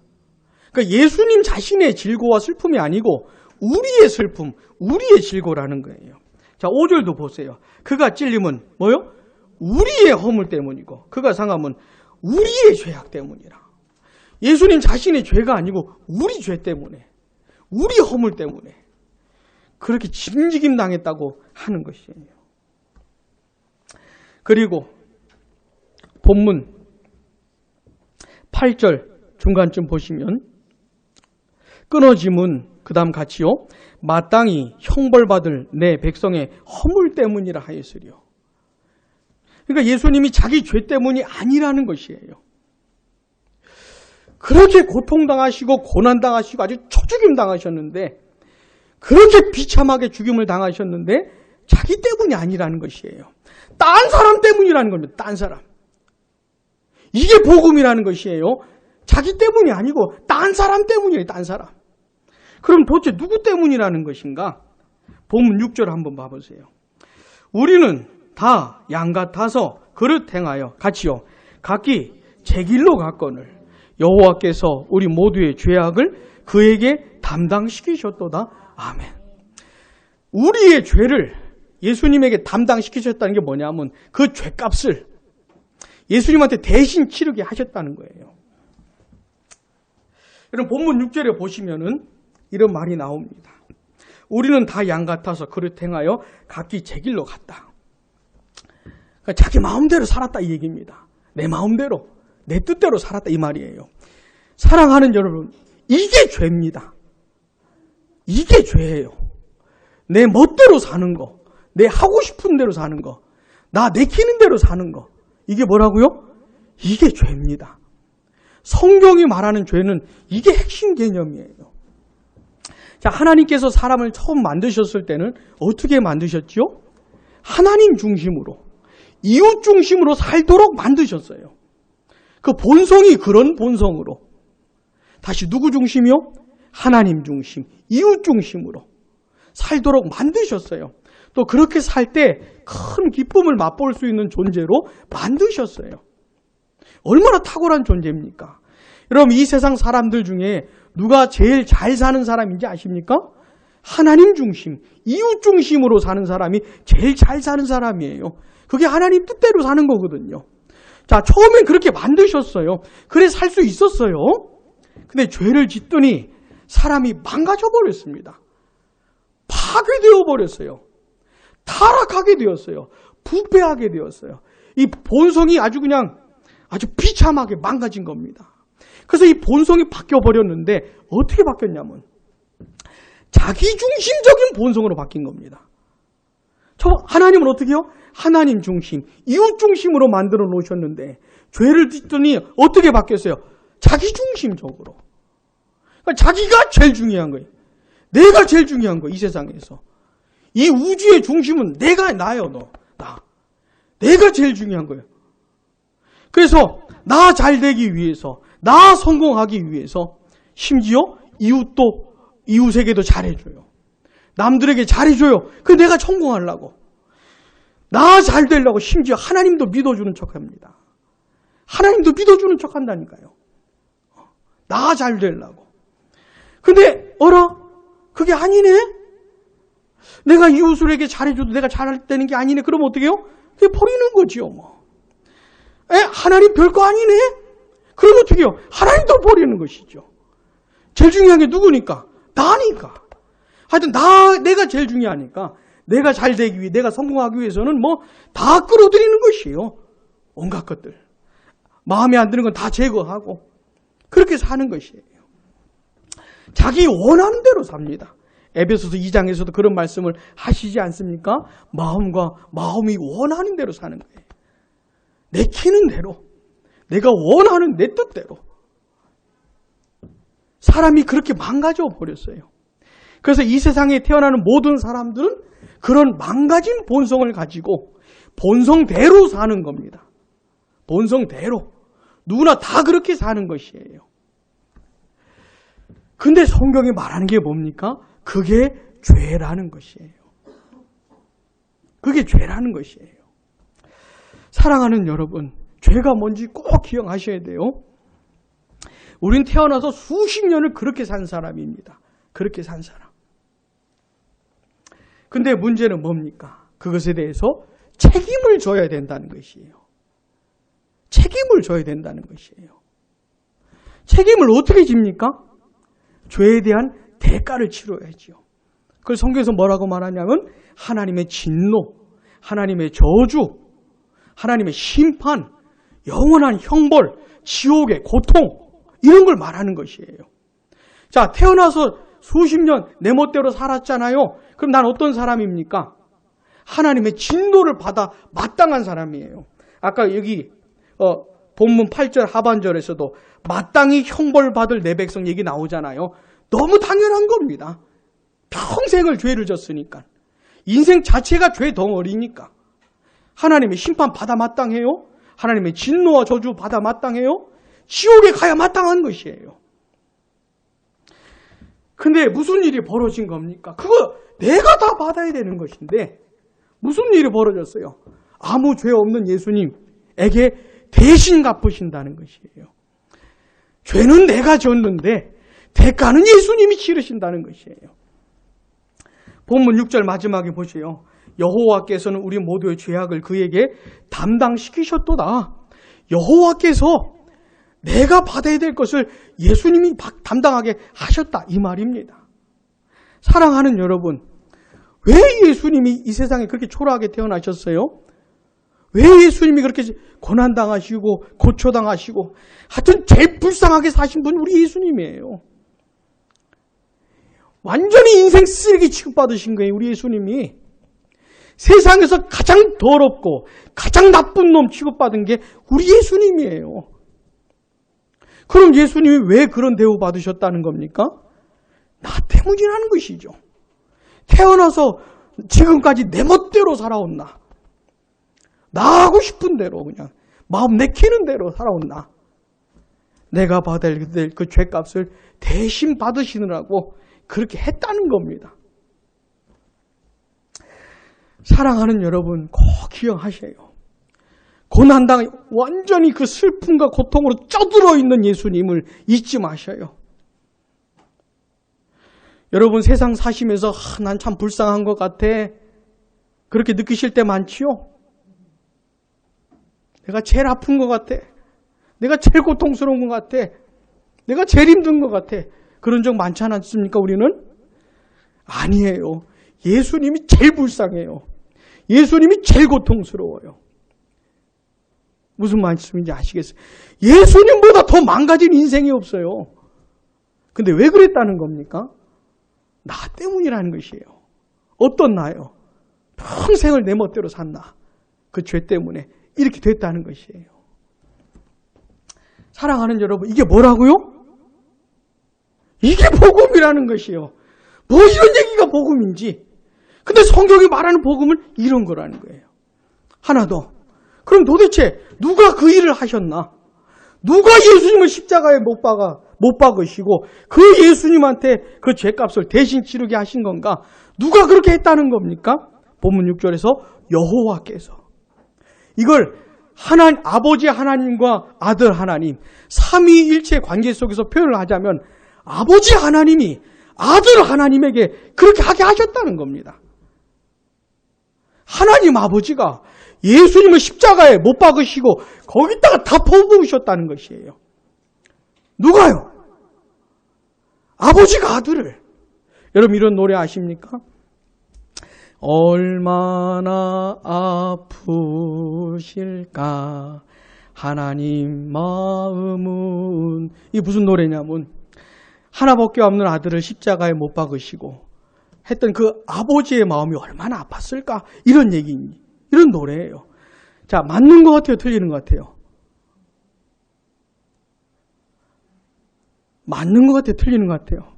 그러니까 예수님 자신의 질고와 슬픔이 아니고 우리의 슬픔, 우리의 질고라는 거예요. 자, 5절도 보세요. 그가 찔림은 뭐요? 우리의 허물 때문이고 그가 상함은 우리의 죄악 때문이라. 예수님 자신의 죄가 아니고 우리 죄 때문에, 우리 허물 때문에 그렇게 짐지김 당했다고 하는 것이에요. 그리고 본문 8절 중간쯤 보시면 끊어짐은 그 다음 같이요, 마땅히 형벌받을 내 백성의 허물 때문이라 하였으리요. 그러니까 예수님이 자기 죄 때문이 아니라는 것이에요. 그렇게 고통당하시고 고난당하시고 아주 초죽임 당하셨는데, 그렇게 비참하게 죽임을 당하셨는데 자기 때문이 아니라는 것이에요. 딴 사람 때문이라는 겁니다. 딴 사람. 이게 복음이라는 것이에요. 자기 때문이 아니고 딴 사람 때문이에요. 딴 사람. 그럼 도대체 누구 때문이라는 것인가? 본문 6절 한번 봐보세요. 우리는 다 양 같아서 그릇 행하여 같이요, 각기 제 길로 갔거늘 여호와께서 우리 모두의 죄악을 그에게 담당시키셨도다. 아멘. 우리의 죄를 예수님에게 담당시키셨다는 게 뭐냐면 그 죄값을 예수님한테 대신 치르게 하셨다는 거예요. 여러분 본문 6절에 보시면은 이런 말이 나옵니다. 우리는 다 양 같아서 그릇 행하여 각기 제 길로 갔다. 그러니까 자기 마음대로 살았다 이 얘기입니다. 내 마음대로, 내 뜻대로 살았다 이 말이에요. 사랑하는 여러분, 이게 죄입니다. 이게 죄예요. 내 멋대로 사는 거, 내 하고 싶은 대로 사는 거, 나 내키는 대로 사는 거, 이게 뭐라고요? 이게 죄입니다. 성경이 말하는 죄는 이게 핵심 개념이에요. 자, 하나님께서 사람을 처음 만드셨을 때는 어떻게 만드셨지요? 하나님 중심으로, 이웃 중심으로 살도록 만드셨어요. 그 본성이 그런 본성으로. 다시 누구 중심이요? 하나님 중심, 이웃 중심으로 살도록 만드셨어요. 또 그렇게 살 때 큰 기쁨을 맛볼 수 있는 존재로 만드셨어요. 얼마나 탁월한 존재입니까? 여러분, 이 세상 사람들 중에 누가 제일 잘 사는 사람인지 아십니까? 하나님 중심, 이웃 중심으로 사는 사람이 제일 잘 사는 사람이에요. 그게 하나님 뜻대로 사는 거거든요. 자, 처음엔 그렇게 만드셨어요. 그래 살 수 있었어요. 근데 죄를 짓더니 사람이 망가져 버렸습니다. 파괴되어 버렸어요. 타락하게 되었어요. 부패하게 되었어요. 이 본성이 아주 비참하게 망가진 겁니다. 그래서 이 본성이 바뀌어 버렸는데 어떻게 바뀌었냐면 자기 중심적인 본성으로 바뀐 겁니다. 하나님은 어떻게 해요? 하나님 중심, 이웃 중심으로 만들어 놓으셨는데 죄를 짓더니 어떻게 바뀌었어요? 자기 중심적으로. 그러니까 자기가 제일 중요한 거예요. 내가 제일 중요한 거예요. 이 세상에서. 이 우주의 중심은 나예요. 나. 내가 제일 중요한 거예요. 그래서 나 잘 되기 위해서, 나 성공하기 위해서 심지어 이웃에게도 잘해줘요. 남들에게 잘해줘요. 그 내가 성공하려고. 나 잘 되려고 심지어 하나님도 믿어주는 척합니다. 하나님도 믿어주는 척한다니까요. 나 잘 되려고. 근데 그게 아니네? 내가 이웃에게 잘해줘도 내가 잘되는 게 아니네? 그럼 어떻게 해요? 그게 버리는 거지요. 하나님 별거 아니네? 그럼 어떻게 해요? 하나님도 버리는 것이죠. 제일 중요한 게 누구니까? 나니까. 하여튼 내가 제일 중요하니까 내가 잘 되기 위해, 내가 성공하기 위해서는 다 끌어들이는 것이에요. 온갖 것들. 마음에 안 드는 건 다 제거하고 그렇게 사는 것이에요. 자기 원하는 대로 삽니다. 에베소서 2장에서도 그런 말씀을 하시지 않습니까? 마음이 원하는 대로 사는 거예요. 내키는 대로, 내가 원하는 내 뜻대로. 사람이 그렇게 망가져 버렸어요. 그래서 이 세상에 태어나는 모든 사람들은 그런 망가진 본성을 가지고 본성대로 사는 겁니다. 본성대로. 누구나 다 그렇게 사는 것이에요. 근데 성경이 말하는 게 뭡니까? 그게 죄라는 것이에요. 그게 죄라는 것이에요. 사랑하는 여러분, 죄가 뭔지 꼭 기억하셔야 돼요. 우린 태어나서 수십 년을 그렇게 산 사람입니다. 그렇게 산 사람. 근데 문제는 뭡니까? 그것에 대해서 책임을 져야 된다는 것이에요. 책임을 져야 된다는 것이에요. 책임을 어떻게 집니까? 죄에 대한 대가를 치러야지요. 그걸 성경에서 뭐라고 말하냐면 하나님의 진노, 하나님의 저주, 하나님의 심판, 영원한 형벌, 지옥의 고통 이런 걸 말하는 것이에요. 자, 태어나서 수십 년 내 멋대로 살았잖아요. 그럼 난 어떤 사람입니까? 하나님의 진노를 받아 마땅한 사람이에요. 아까 여기 본문 8절 하반절에서도 마땅히 형벌받을 내 백성 얘기 나오잖아요. 너무 당연한 겁니다. 평생을 죄를 졌으니까. 인생 자체가 죄 덩어리니까. 하나님의 심판 받아 마땅해요. 하나님의 진노와 저주 받아 마땅해요. 지옥에 가야 마땅한 것이에요. 근데 무슨 일이 벌어진 겁니까? 그거 내가 다 받아야 되는 것인데 무슨 일이 벌어졌어요? 아무 죄 없는 예수님에게 대신 갚으신다는 것이에요. 죄는 내가 졌는데 대가는 예수님이 치르신다는 것이에요. 본문 6절 마지막에 보세요. 여호와께서는 우리 모두의 죄악을 그에게 담당시키셨도다. 여호와께서 내가 받아야 될 것을 예수님이 담당하게 하셨다. 이 말입니다. 사랑하는 여러분, 왜 예수님이 이 세상에 그렇게 초라하게 태어나셨어요? 왜 예수님이 그렇게 고난당하시고 고초당하시고 하여튼 제일 불쌍하게 사신 분 우리 예수님이에요. 완전히 인생 쓰레기 취급받으신 거예요. 우리 예수님이. 세상에서 가장 더럽고 가장 나쁜 놈 취급받은 게 우리 예수님이에요. 그럼 예수님이 왜 그런 대우 받으셨다는 겁니까? 나 때문이라는 것이죠. 태어나서 지금까지 내 멋대로 살아온 나. 나 하고 싶은 대로 그냥 마음 내키는 대로 살아온 나. 내가 받아야 될 그 죄값을 대신 받으시느라고 그렇게 했다는 겁니다. 사랑하는 여러분 꼭 기억하셔요. 고난당 완전히 그 슬픔과 고통으로 쪄들어 있는 예수님을 잊지 마셔요. 여러분 세상 사시면서 난 참 불쌍한 것 같아. 그렇게 느끼실 때 많지요? 내가 제일 아픈 것 같아. 내가 제일 고통스러운 것 같아. 내가 제일 힘든 것 같아. 그런 적 많지 않습니까 우리는? 아니에요. 예수님이 제일 불쌍해요. 예수님이 제일 고통스러워요. 무슨 말씀인지 아시겠어요? 예수님보다 더 망가진 인생이 없어요. 근데 왜 그랬다는 겁니까? 나 때문이라는 것이에요. 어떤 나요? 평생을 내 멋대로 샀나? 그 죄 때문에 이렇게 됐다는 것이에요. 사랑하는 여러분, 이게 뭐라고요? 이게 복음이라는 것이에요. 뭐 이런 얘기가 복음인지. 근데 성경이 말하는 복음은 이런 거라는 거예요. 하나 더. 그럼 도대체 누가 그 일을 하셨나? 누가 예수님을 십자가에 못 박으시고 그 예수님한테 그 죄값을 대신 치르게 하신 건가? 누가 그렇게 했다는 겁니까? 본문 6절에서 여호와께서. 이걸 아버지 하나님과 아들 하나님, 삼위일체 관계 속에서 표현을 하자면 아버지 하나님이 아들 하나님에게 그렇게 하게 하셨다는 겁니다. 하나님 아버지가 예수님을 십자가에 못 박으시고 거기다가 다 퍼부으셨다는 것이에요. 누가요? 아버지가 아들을. 여러분 이런 노래 아십니까? 얼마나 아프실까 하나님 마음은. 이게 무슨 노래냐면 하나밖에 없는 아들을 십자가에 못 박으시고 했던 그 아버지의 마음이 얼마나 아팠을까 이런 얘기입니다. 이런 노래예요. 자, 맞는 것 같아요? 틀리는 것 같아요? 맞는 것 같아요? 틀리는 것 같아요?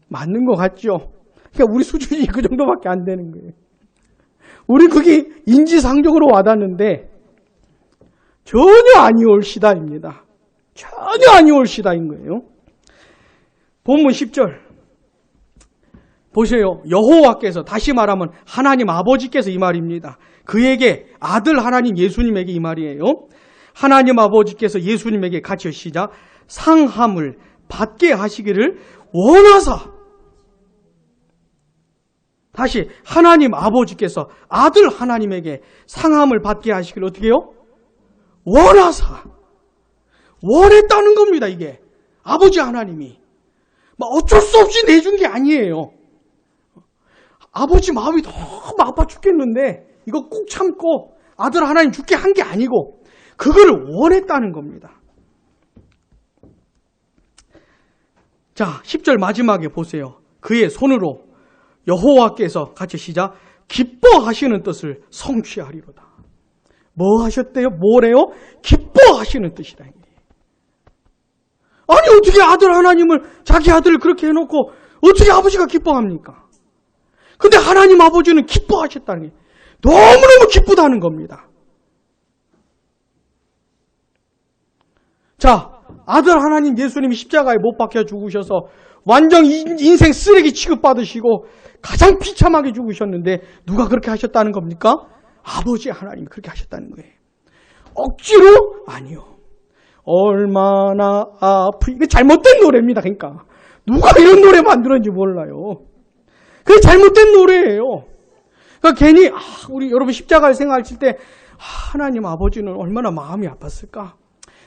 맞는 것 같죠? 그러니까 우리 수준이 그 정도밖에 안 되는 거예요. 우리 그게 인지상정으로 와닿는데 전혀 아니올시다입니다. 전혀 아니올시다인 거예요. 본문 10절 보세요. 여호와께서, 다시 말하면 하나님 아버지께서 이 말입니다. 그에게 아들 하나님 예수님에게 이 말이에요. 하나님 아버지께서 예수님에게 가르치시자 상함을 받게 하시기를 원하사. 다시 하나님 아버지께서 아들 하나님에게 상함을 받게 하시기를 어떻게 해요? 원하사. 원했다는 겁니다. 이게 아버지 하나님이 어쩔 수 없이 내준 게 아니에요. 아버지 마음이 너무 아파 죽겠는데 이거 꾹 참고 아들 하나님 죽게 한 게 아니고 그거를 원했다는 겁니다. 자, 10절 마지막에 보세요. 그의 손으로 여호와께서 같이 시작. 기뻐하시는 뜻을 성취하리로다. 뭐 하셨대요? 뭐래요? 기뻐하시는 뜻이다. 아니 어떻게 아들 하나님을, 자기 아들을 그렇게 해놓고 어떻게 아버지가 기뻐합니까? 근데 하나님 아버지는 기뻐하셨다는 게 너무너무 기쁘다는 겁니다. 자, 아들 하나님 예수님이 십자가에 못 박혀 죽으셔서 완전 인생 쓰레기 취급받으시고 가장 비참하게 죽으셨는데 누가 그렇게 하셨다는 겁니까? 아버지 하나님이 그렇게 하셨다는 거예요. 억지로? 아니요. 얼마나 이게 잘못된 노래입니다. 그러니까 누가 이런 노래 만들었는지 몰라요. 그게 잘못된 노래예요. 그러니까 괜히 우리 여러분 십자가를 생각하실 때 하나님 아버지는 얼마나 마음이 아팠을까?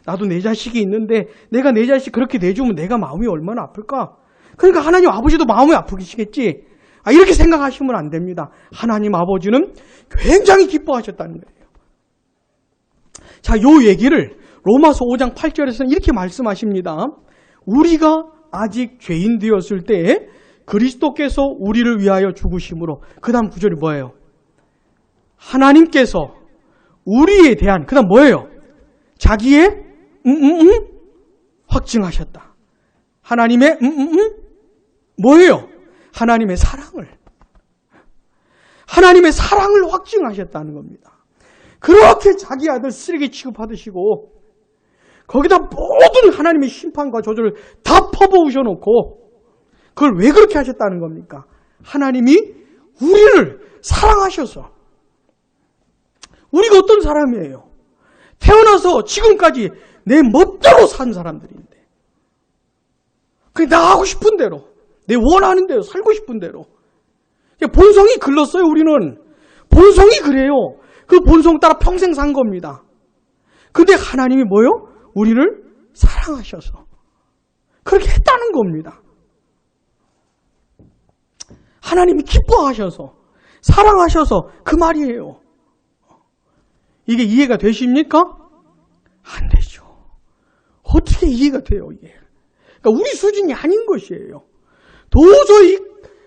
나도 내 자식이 있는데 내가 내 자식 그렇게 내주면 내가 마음이 얼마나 아플까? 그러니까 하나님 아버지도 마음이 아프시겠지? 이렇게 생각하시면 안 됩니다. 하나님 아버지는 굉장히 기뻐하셨다는 거예요. 자, 요 얘기를 로마서 5장 8절에서는 이렇게 말씀하십니다. 우리가 아직 죄인 되었을 때에 그리스도께서 우리를 위하여 죽으심으로, 그 다음 구절이 뭐예요? 하나님께서 우리에 대한, 그 다음 뭐예요? 자기의 확증하셨다. 하나님의 뭐예요? 하나님의 사랑을 확증하셨다는 겁니다. 그렇게 자기 아들 쓰레기 취급하시고 거기다 모든 하나님의 심판과 저주를 다 퍼부으셔놓고 그걸 왜 그렇게 하셨다는 겁니까? 하나님이 우리를 사랑하셔서. 우리가 어떤 사람이에요? 태어나서 지금까지 내 멋대로 산 사람들인데 그냥 나 하고 싶은 대로, 내 원하는 대로, 살고 싶은 대로. 본성이 글렀어요. 우리는 본성이 그래요. 그 본성 따라 평생 산 겁니다. 근데 하나님이 뭐요? 우리를 사랑하셔서 그렇게 했다는 겁니다. 하나님이 기뻐하셔서 사랑하셔서 그 말이에요. 이게 이해가 되십니까? 안 되죠. 어떻게 이해가 돼요, 이게? 그러니까 우리 수준이 아닌 것이에요. 도저히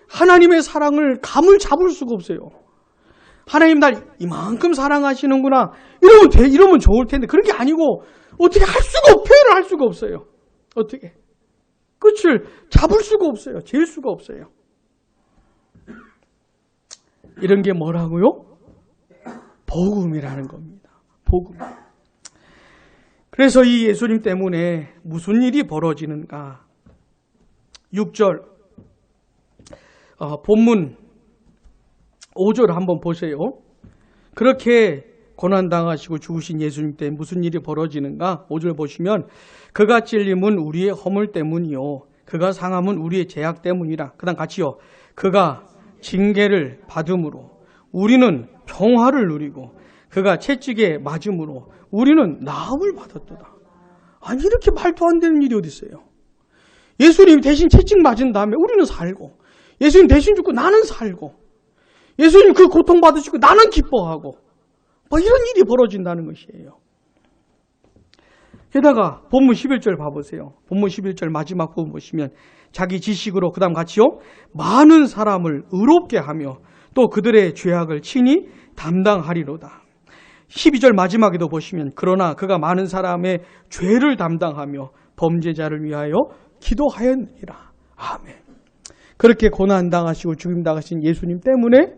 하나님의 사랑을 감을 잡을 수가 없어요. 하나님 날 이만큼 사랑하시는구나. 이러면 좋을 텐데 그런 게 아니고 어떻게 표현을 할 수가 없어요. 어떻게? 끝을 잡을 수가 없어요. 잴 수가 없어요. 이런 게 뭐라고요? 복음이라는 겁니다. 복음. 그래서 이 예수님 때문에 무슨 일이 벌어지는가? 6절 본문 5절 한번 보세요. 그렇게 고난당하시고 죽으신 예수님 때문에 무슨 일이 벌어지는가? 5절 보시면 그가 찔림은 우리의 허물 때문이요 그가 상함은 우리의 죄악 때문이라. 그 다음 같이요. 그가 징계를 받음으로 우리는 평화를 누리고 그가 채찍에 맞음으로 우리는 나음을 받았도다. 아니 이렇게 말도 안 되는 일이 어디 있어요? 예수님 대신 채찍 맞은 다음에 우리는 살고, 예수님 대신 죽고 나는 살고, 예수님 그 고통 받으시고 나는 기뻐하고, 이런 일이 벌어진다는 것이에요. 게다가 본문 11절 봐보세요. 본문 11절 마지막 부분 보시면 자기 지식으로 그 다음 같이요. 많은 사람을 의롭게 하며 또 그들의 죄악을 친히 담당하리로다. 12절 마지막에도 보시면 그러나 그가 많은 사람의 죄를 담당하며 범죄자를 위하여 기도하였느니라. 아멘. 그렇게 고난당하시고 죽임당하신 예수님 때문에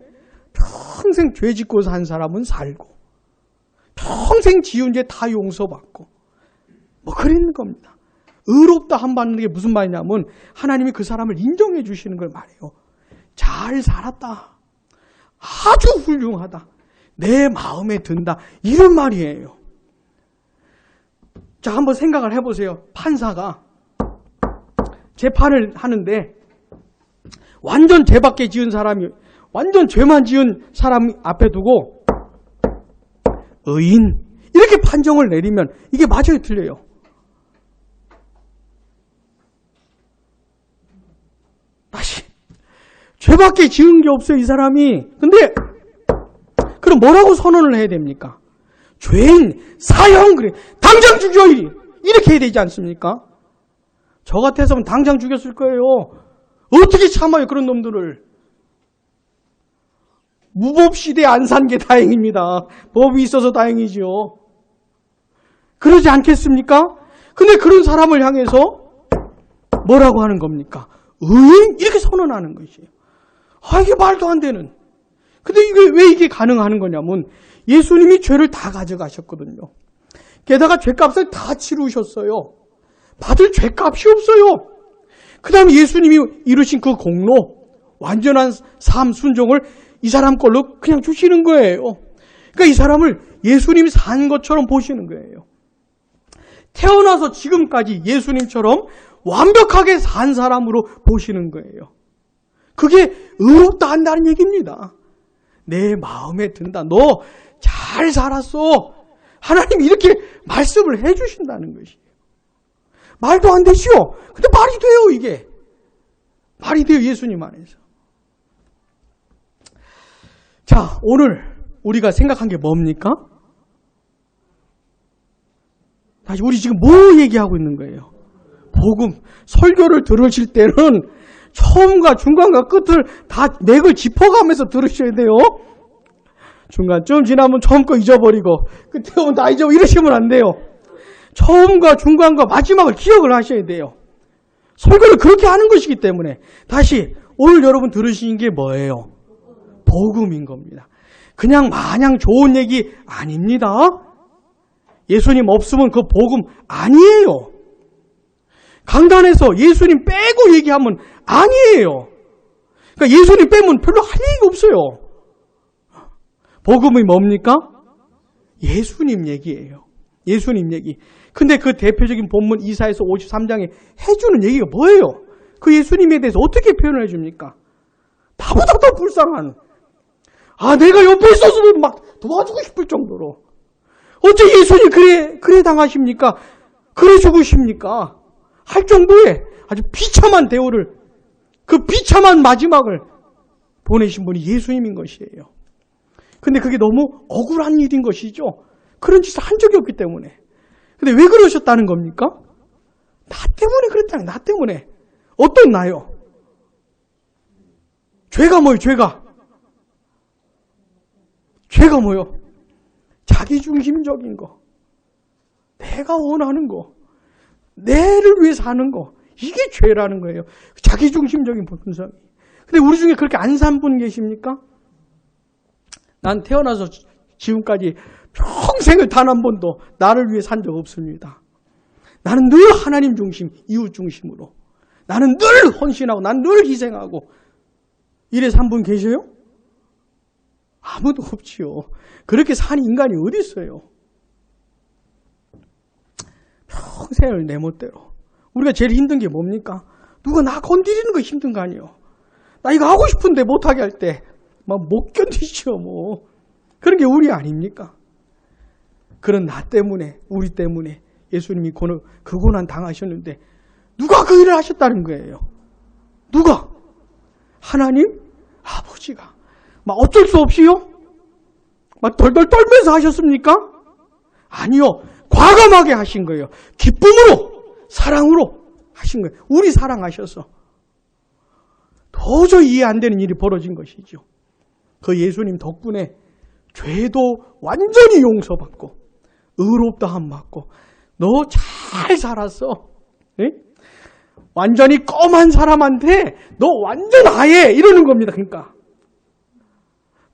평생 죄 짓고 산 사람은 살고 평생 지은 죄 다 용서받고 뭐 그런 겁니다. 의롭다 함 받는 게 무슨 말이냐면 하나님이 그 사람을 인정해 주시는 걸 말해요. 잘 살았다. 아주 훌륭하다. 내 마음에 든다. 이런 말이에요. 자, 한번 생각을 해보세요. 판사가 재판을 하는데 완전 죄밖에 지은 사람이 완전 죄만 지은 사람 앞에 두고 의인 이렇게 판정을 내리면 이게 맞아요, 틀려요? 다시 죄밖에 지은 게 없어요, 이 사람이. 근데 그럼 뭐라고 선언을 해야 됩니까? 죄인 사형 그래 당장 죽여 이렇게 해야 되지 않습니까? 저 같아서는 당장 죽였을 거예요. 어떻게 참아요, 그런 놈들을. 무법시대에 안 산 게 다행입니다. 법이 있어서 다행이죠. 그러지 않겠습니까? 근데 그런 사람을 향해서 뭐라고 하는 겁니까? 의인? 이렇게 선언하는 것이에요. 이게 말도 안 되는. 근데 왜 이게 가능한 거냐면 예수님이 죄를 다 가져가셨거든요. 게다가 죄값을 다 치르셨어요. 받을 죄값이 없어요. 그 다음에 예수님이 이루신 그 공로, 완전한 삶 순종을 이 사람 걸로 그냥 주시는 거예요. 그러니까 이 사람을 예수님이 산 것처럼 보시는 거예요. 태어나서 지금까지 예수님처럼 완벽하게 산 사람으로 보시는 거예요. 그게 의롭다 한다는 얘기입니다. 내 마음에 든다. 너 잘 살았어. 하나님이 이렇게 말씀을 해주신다는 것이에요. 말도 안 되시오. 근데 말이 돼요, 이게. 말이 돼요, 예수님 안에서. 자, 오늘 우리가 생각한 게 뭡니까? 다시 우리 지금 뭐 얘기하고 있는 거예요? 복음. 설교를 들으실 때는 처음과 중간과 끝을 다 맥을 짚어가면서 들으셔야 돼요. 중간 좀 지나면 처음 거 잊어버리고 끝에 오면 다 잊어버리고 이러시면 안 돼요. 처음과 중간과 마지막을 기억을 하셔야 돼요. 설교를 그렇게 하는 것이기 때문에 다시 오늘 여러분 들으신 게 뭐예요? 복음인 겁니다. 그냥 마냥 좋은 얘기 아닙니다. 예수님 없으면 그 복음 아니에요. 강단에서 예수님 빼고 얘기하면 아니에요. 그러니까 예수님 빼면 별로 할 얘기가 없어요. 복음이 뭡니까? 예수님 얘기예요. 예수님 얘기. 근데 그 대표적인 본문 이사야서 53장에 해주는 얘기가 뭐예요? 그 예수님에 대해서 어떻게 표현을 해줍니까? 나보다 더 불쌍한. 내가 옆에 있었으면 막 도와주고 싶을 정도로. 어째 예수님 그래 당하십니까? 그래 죽으십니까? 할 정도의 아주 비참한 대우를, 그 비참한 마지막을 보내신 분이 예수님인 것이에요. 근데 그게 너무 억울한 일인 것이죠. 그런 짓을 한 적이 없기 때문에. 근데 왜 그러셨다는 겁니까? 나 때문에 그랬다는, 나 때문에. 어떤 나요? 죄가 뭐예요, 죄가? 죄가 뭐요? 자기중심적인 거. 내가 원하는 거. 내를 위해 사는 거. 이게 죄라는 거예요. 자기중심적인 본성이. 근데 우리 중에 그렇게 안 산 분 계십니까? 난 태어나서 지금까지 평생을 단 한 번도 나를 위해 산 적 없습니다. 나는 늘 하나님 중심, 이웃 중심으로. 나는 늘 헌신하고, 난 늘 희생하고. 이래 산 분 계세요? 아무도 없지요. 그렇게 산 인간이 어디 있어요? 평생을 내 멋대로. 우리가 제일 힘든 게 뭡니까? 누가 나 건드리는 거 힘든 거 아니에요. 나 이거 하고 싶은데 못하게 할 때 막 못 견디죠, 뭐. 그런 게 우리 아닙니까? 그런 나 때문에, 우리 때문에 예수님이 그 고난 당하셨는데 누가 그 일을 하셨다는 거예요? 누가? 하나님? 아버지가. 막 어쩔 수 없이요? 막 덜덜 떨면서 하셨습니까? 아니요. 과감하게 하신 거예요. 기쁨으로, 사랑으로 하신 거예요. 우리 사랑하셔서. 도저히 이해 안 되는 일이 벌어진 것이죠. 그 예수님 덕분에 죄도 완전히 용서받고 의롭다함 받고 너 잘 살았어. 네? 완전히 껌한 사람한테 너 완전 하얘 이러는 겁니다. 그러니까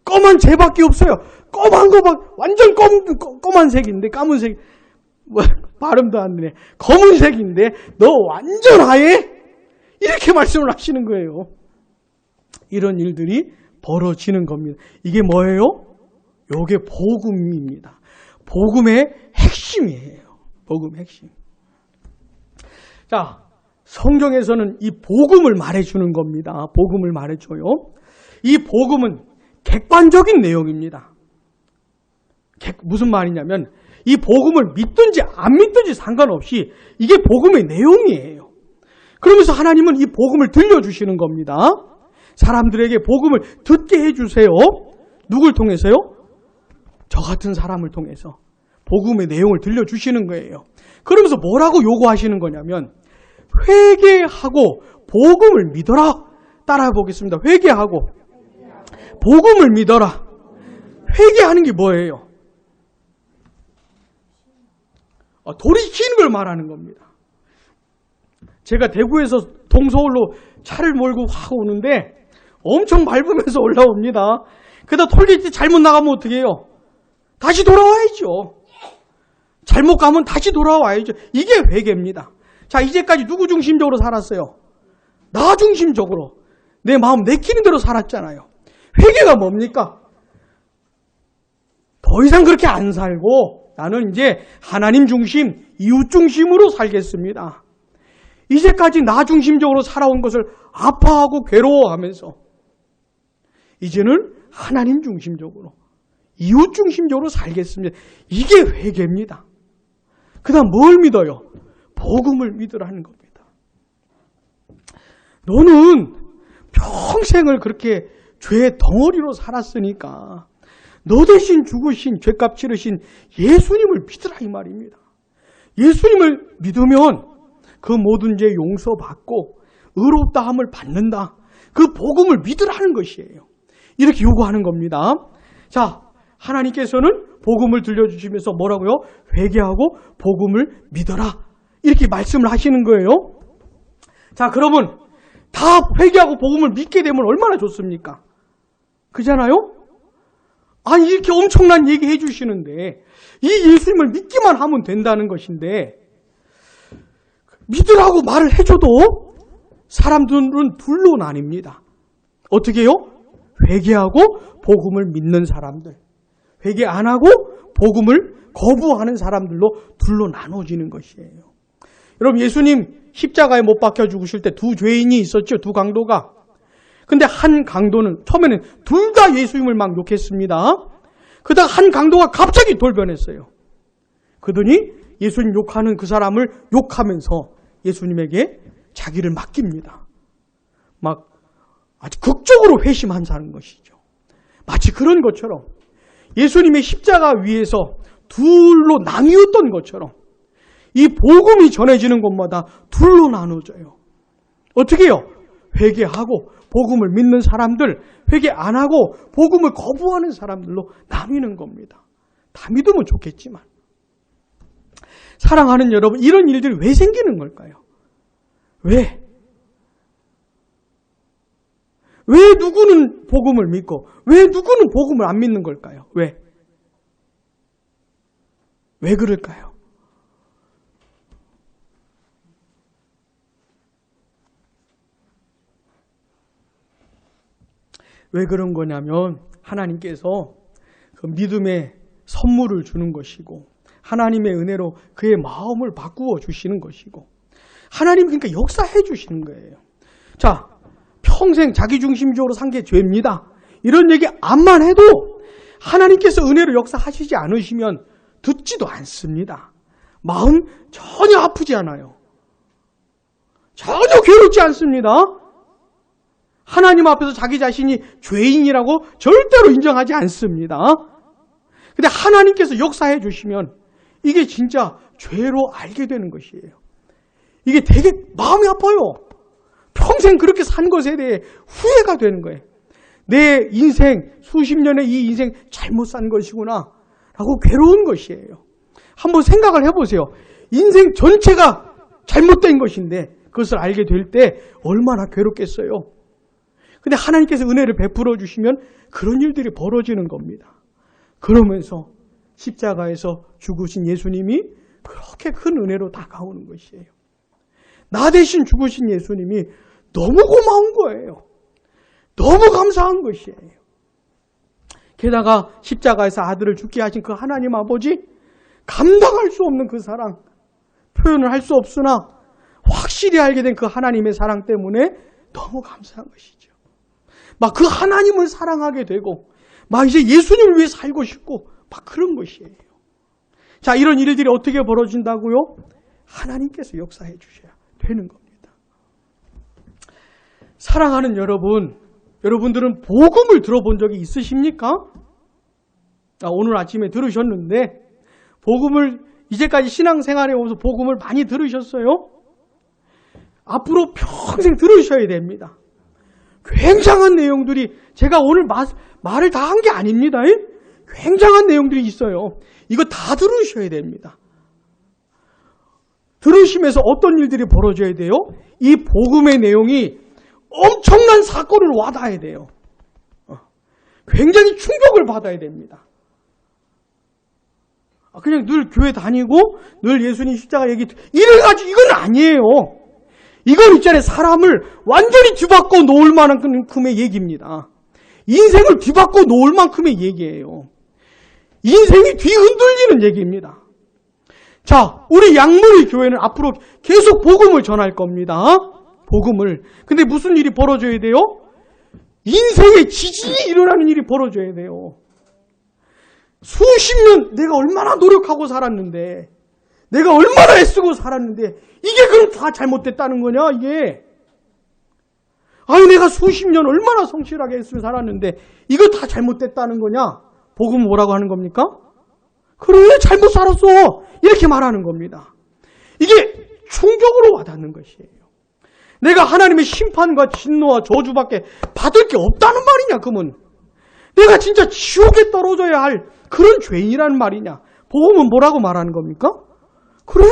껌한 쟤밖에 없어요. 껌한 거 완전 검은색인데 까만색 발음도 안 되네. 검은색인데 너 완전 하얘 이렇게 말씀을 하시는 거예요. 이런 일들이 벌어지는 겁니다. 이게 뭐예요? 요게 복음입니다. 복음의 핵심이에요. 복음의 핵심. 자, 성경에서는 이 복음을 말해주는 겁니다. 복음을 말해줘요. 이 복음은 객관적인 내용입니다. 무슨 말이냐면 이 복음을 믿든지 안 믿든지 상관없이 이게 복음의 내용이에요. 그러면서 하나님은 이 복음을 들려주시는 겁니다. 사람들에게 복음을 듣게 해주세요. 누굴 통해서요? 저 같은 사람을 통해서 복음의 내용을 들려주시는 거예요. 그러면서 뭐라고 요구하시는 거냐면 회개하고 복음을 믿어라. 따라해 보겠습니다. 회개하고 복음을 믿어라. 회개하는 게 뭐예요? 돌이키는 걸 말하는 겁니다. 제가 대구에서 동서울로 차를 몰고 확 오는데 엄청 밟으면서 올라옵니다. 그러다 톨게이트 잘못 나가면 어떻게 해요? 다시 돌아와야죠. 잘못 가면 다시 돌아와야죠. 이게 회개입니다. 자, 이제까지 누구 중심적으로 살았어요? 나 중심적으로. 내 마음 내키는 대로 살았잖아요. 회개가 뭡니까? 더 이상 그렇게 안 살고 나는 이제 하나님 중심, 이웃 중심으로 살겠습니다. 이제까지 나 중심적으로 살아온 것을 아파하고 괴로워하면서 이제는 하나님 중심적으로, 이웃 중심적으로 살겠습니다. 이게 회개입니다. 그 다음 뭘 믿어요? 복음을 믿으라는 겁니다. 너는 평생을 그렇게 죄의 덩어리로 살았으니까 너 대신 죽으신, 죄값 치르신 예수님을 믿으라 이 말입니다. 예수님을 믿으면 그 모든 죄 용서받고 의롭다함을 받는다. 그 복음을 믿으라는 것이에요. 이렇게 요구하는 겁니다. 자, 하나님께서는 복음을 들려주시면서 뭐라고요? 회개하고 복음을 믿어라. 이렇게 말씀을 하시는 거예요. 자, 그러면 다 회개하고 복음을 믿게 되면 얼마나 좋습니까? 그잖아요? 아니, 이렇게 엄청난 얘기 해주시는데 이 예수님을 믿기만 하면 된다는 것인데 믿으라고 말을 해줘도 사람들은 둘로 나뉩니다. 어떻게 해요? 회개하고 복음을 믿는 사람들, 회개 안 하고 복음을 거부하는 사람들로 둘로 나눠지는 것이에요. 여러분, 예수님 십자가에 못 박혀 죽으실 때 두 죄인이 있었죠. 두 강도가. 근데 한 강도는 처음에는 둘 다 예수님을 막 욕했습니다. 그러다가 한 강도가 갑자기 돌변했어요. 그러더니 예수님 욕하는 그 사람을 욕하면서 예수님에게 자기를 맡깁니다. 막 아주 극적으로 회심한다는 것이죠. 마치 그런 것처럼 예수님의 십자가 위에서 둘로 나뉘었던 것처럼 이 복음이 전해지는 곳마다 둘로 나눠져요. 어떻게 해요? 회개하고 복음을 믿는 사람들, 회개 안 하고 복음을 거부하는 사람들로 나뉘는 겁니다. 다 믿으면 좋겠지만. 사랑하는 여러분, 이런 일들이 왜 생기는 걸까요? 왜? 왜 누구는 복음을 믿고 왜 누구는 복음을 안 믿는 걸까요? 왜? 왜 그럴까요? 왜 그런 거냐면 하나님께서 그 믿음의 선물을 주는 것이고 하나님의 은혜로 그의 마음을 바꾸어 주시는 것이고 하나님 그러니까 역사해 주시는 거예요. 자, 평생 자기중심적으로 산 게 죄입니다. 이런 얘기 암만 해도 하나님께서 은혜로 역사하시지 않으시면 듣지도 않습니다. 마음 전혀 아프지 않아요. 전혀 괴롭지 않습니다. 하나님 앞에서 자기 자신이 죄인이라고 절대로 인정하지 않습니다. 근데 하나님께서 역사해 주시면 이게 진짜 죄로 알게 되는 것이에요. 이게 되게 마음이 아파요. 평생 그렇게 산 것에 대해 후회가 되는 거예요. 내 인생, 수십 년의 이 인생 잘못 산 것이구나 라고 괴로운 것이에요. 한번 생각을 해보세요. 인생 전체가 잘못된 것인데 그것을 알게 될 때 얼마나 괴롭겠어요. 근데 하나님께서 은혜를 베풀어 주시면 그런 일들이 벌어지는 겁니다. 그러면서 십자가에서 죽으신 예수님이 그렇게 큰 은혜로 다가오는 것이에요. 나 대신 죽으신 예수님이 너무 고마운 거예요. 너무 감사한 것이에요. 게다가 십자가에서 아들을 죽게 하신 그 하나님 아버지, 감당할 수 없는 그 사랑, 표현을 할 수 없으나 확실히 알게 된 그 하나님의 사랑 때문에 너무 감사한 것이죠. 막 그 하나님을 사랑하게 되고 막 이제 예수님을 위해 살고 싶고 막 그런 것이에요. 자, 이런 일들이 어떻게 벌어진다고요? 하나님께서 역사해 주셔야 되는 겁니다. 사랑하는 여러분, 여러분들은 복음을 들어본 적이 있으십니까? 오늘 아침에 들으셨는데 복음을 이제까지 신앙생활에 오면서 복음을 많이 들으셨어요? 앞으로 평생 들으셔야 됩니다. 굉장한 내용들이, 제가 오늘 말을 다 한 게 아닙니다. 굉장한 내용들이 있어요. 이거 다 들으셔야 됩니다. 들으시면서 어떤 일들이 벌어져야 돼요? 이 복음의 내용이 엄청난 사건을 와닿아야 돼요. 굉장히 충격을 받아야 됩니다. 그냥 늘 교회 다니고 늘 예수님 십자가 얘기 이래가지고 이건 아니에요. 이건 있잖아요. 사람을 완전히 뒤바꿔 놓을 만큼의 얘기입니다. 인생을 뒤바꿔 놓을 만큼의 얘기예요. 인생이 뒤흔들리는 얘기입니다. 자, 우리 양문의 교회는 앞으로 계속 복음을 전할 겁니다. 복음을. 근데 무슨 일이 벌어져야 돼요? 인생의 지진이 일어나는 일이 벌어져야 돼요. 수십 년 내가 얼마나 노력하고 살았는데, 내가 얼마나 애쓰고 살았는데 이게 그럼 다 잘못됐다는 거냐 이게? 아니 내가 수십 년 얼마나 성실하게 애쓰고 살았는데 이거 다 잘못됐다는 거냐? 복음은 뭐라고 하는 겁니까? 그래 잘못 살았어 이렇게 말하는 겁니다. 이게 충격으로 와닿는 것이에요. 내가 하나님의 심판과 진노와 저주밖에 받을 게 없다는 말이냐 그러면? 내가 진짜 지옥에 떨어져야 할 그런 죄인이라는 말이냐? 복음은 뭐라고 말하는 겁니까? 그래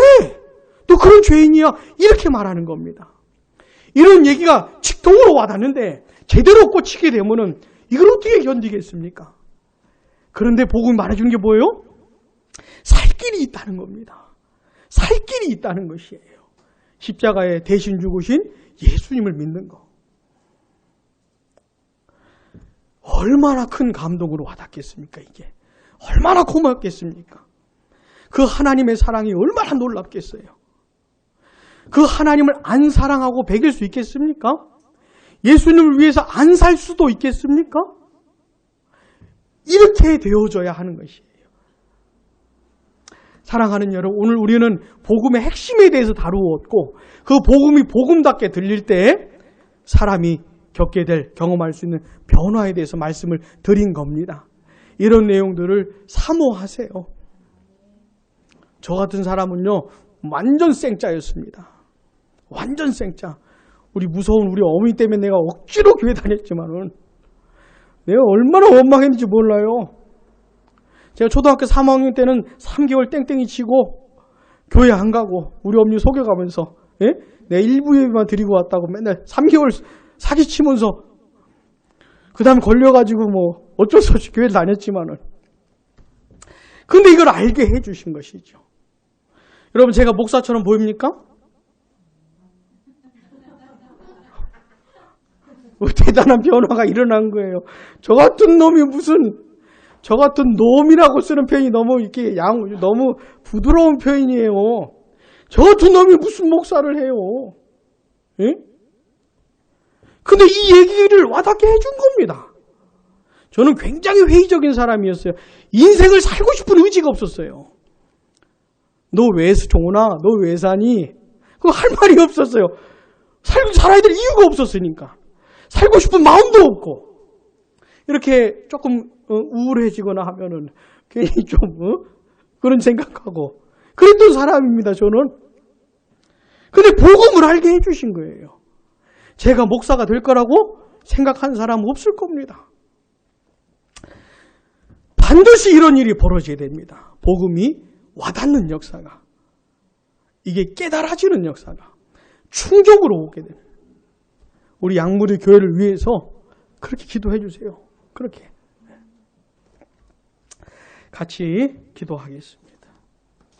너 그런 죄인이야 이렇게 말하는 겁니다. 이런 얘기가 직통으로 와닿는데 제대로 꽂히게 되면은 이걸 어떻게 견디겠습니까? 그런데 복음이 말해주는 게 뭐예요? 살 길이 있다는 겁니다. 살 길이 있다는 것이에요. 십자가에 대신 죽으신 예수님을 믿는 거. 얼마나 큰 감동으로 와닿겠습니까 이게? 얼마나 고맙겠습니까? 그 하나님의 사랑이 얼마나 놀랍겠어요. 그 하나님을 안 사랑하고 배길 수 있겠습니까? 예수님을 위해서 안 살 수도 있겠습니까? 이렇게 되어져야 하는 것이에요. 사랑하는 여러분, 오늘 우리는 복음의 핵심에 대해서 다루었고 그 복음이 복음답게 들릴 때 사람이 겪게 될, 경험할 수 있는 변화에 대해서 말씀을 드린 겁니다. 이런 내용들을 사모하세요. 저 같은 사람은요, 완전 생짜였습니다. 완전 생짜. 우리 무서운 우리 어머니 때문에 내가 억지로 교회 다녔지만은 내가 얼마나 원망했는지 몰라요. 제가 초등학교 3학년 때는 3개월 땡땡이 치고 교회 안 가고 우리 어머니 속여가면서 내가 일부 예배만 드리고 왔다고 맨날 3개월 사기치면서 그 다음에 걸려가지고 뭐 어쩔 수 없이 교회 다녔지만은 근데 이걸 알게 해주신 것이죠. 여러분 제가 목사처럼 보입니까? 대단한 변화가 일어난 거예요. 저 같은 놈이 저 같은 놈이라고 쓰는 표현이 너무 이렇게 너무 부드러운 표현이에요. 저 같은 놈이 무슨 목사를 해요? 예? 근데 이 얘기를 와닿게 해준 겁니다. 저는 굉장히 회의적인 사람이었어요. 인생을 살고 싶은 의지가 없었어요. 너 왜 종훈아? 너 왜 사니? 그거 할 말이 없었어요. 살아야 될 이유가 없었으니까. 살고 싶은 마음도 없고. 이렇게 조금 우울해지거나 하면은 괜히 좀 그런 생각하고 그랬던 사람입니다. 저는. 근데 복음을 알게 해주신 거예요. 제가 목사가 될 거라고 생각한 사람은 없을 겁니다. 반드시 이런 일이 벌어져야 됩니다. 복음이 와닿는 역사가. 이게 깨달아지는 역사가. 충격으로 오게 되는. 우리 양무리 교회를 위해서 그렇게 기도해 주세요. 그렇게. 같이 기도하겠습니다.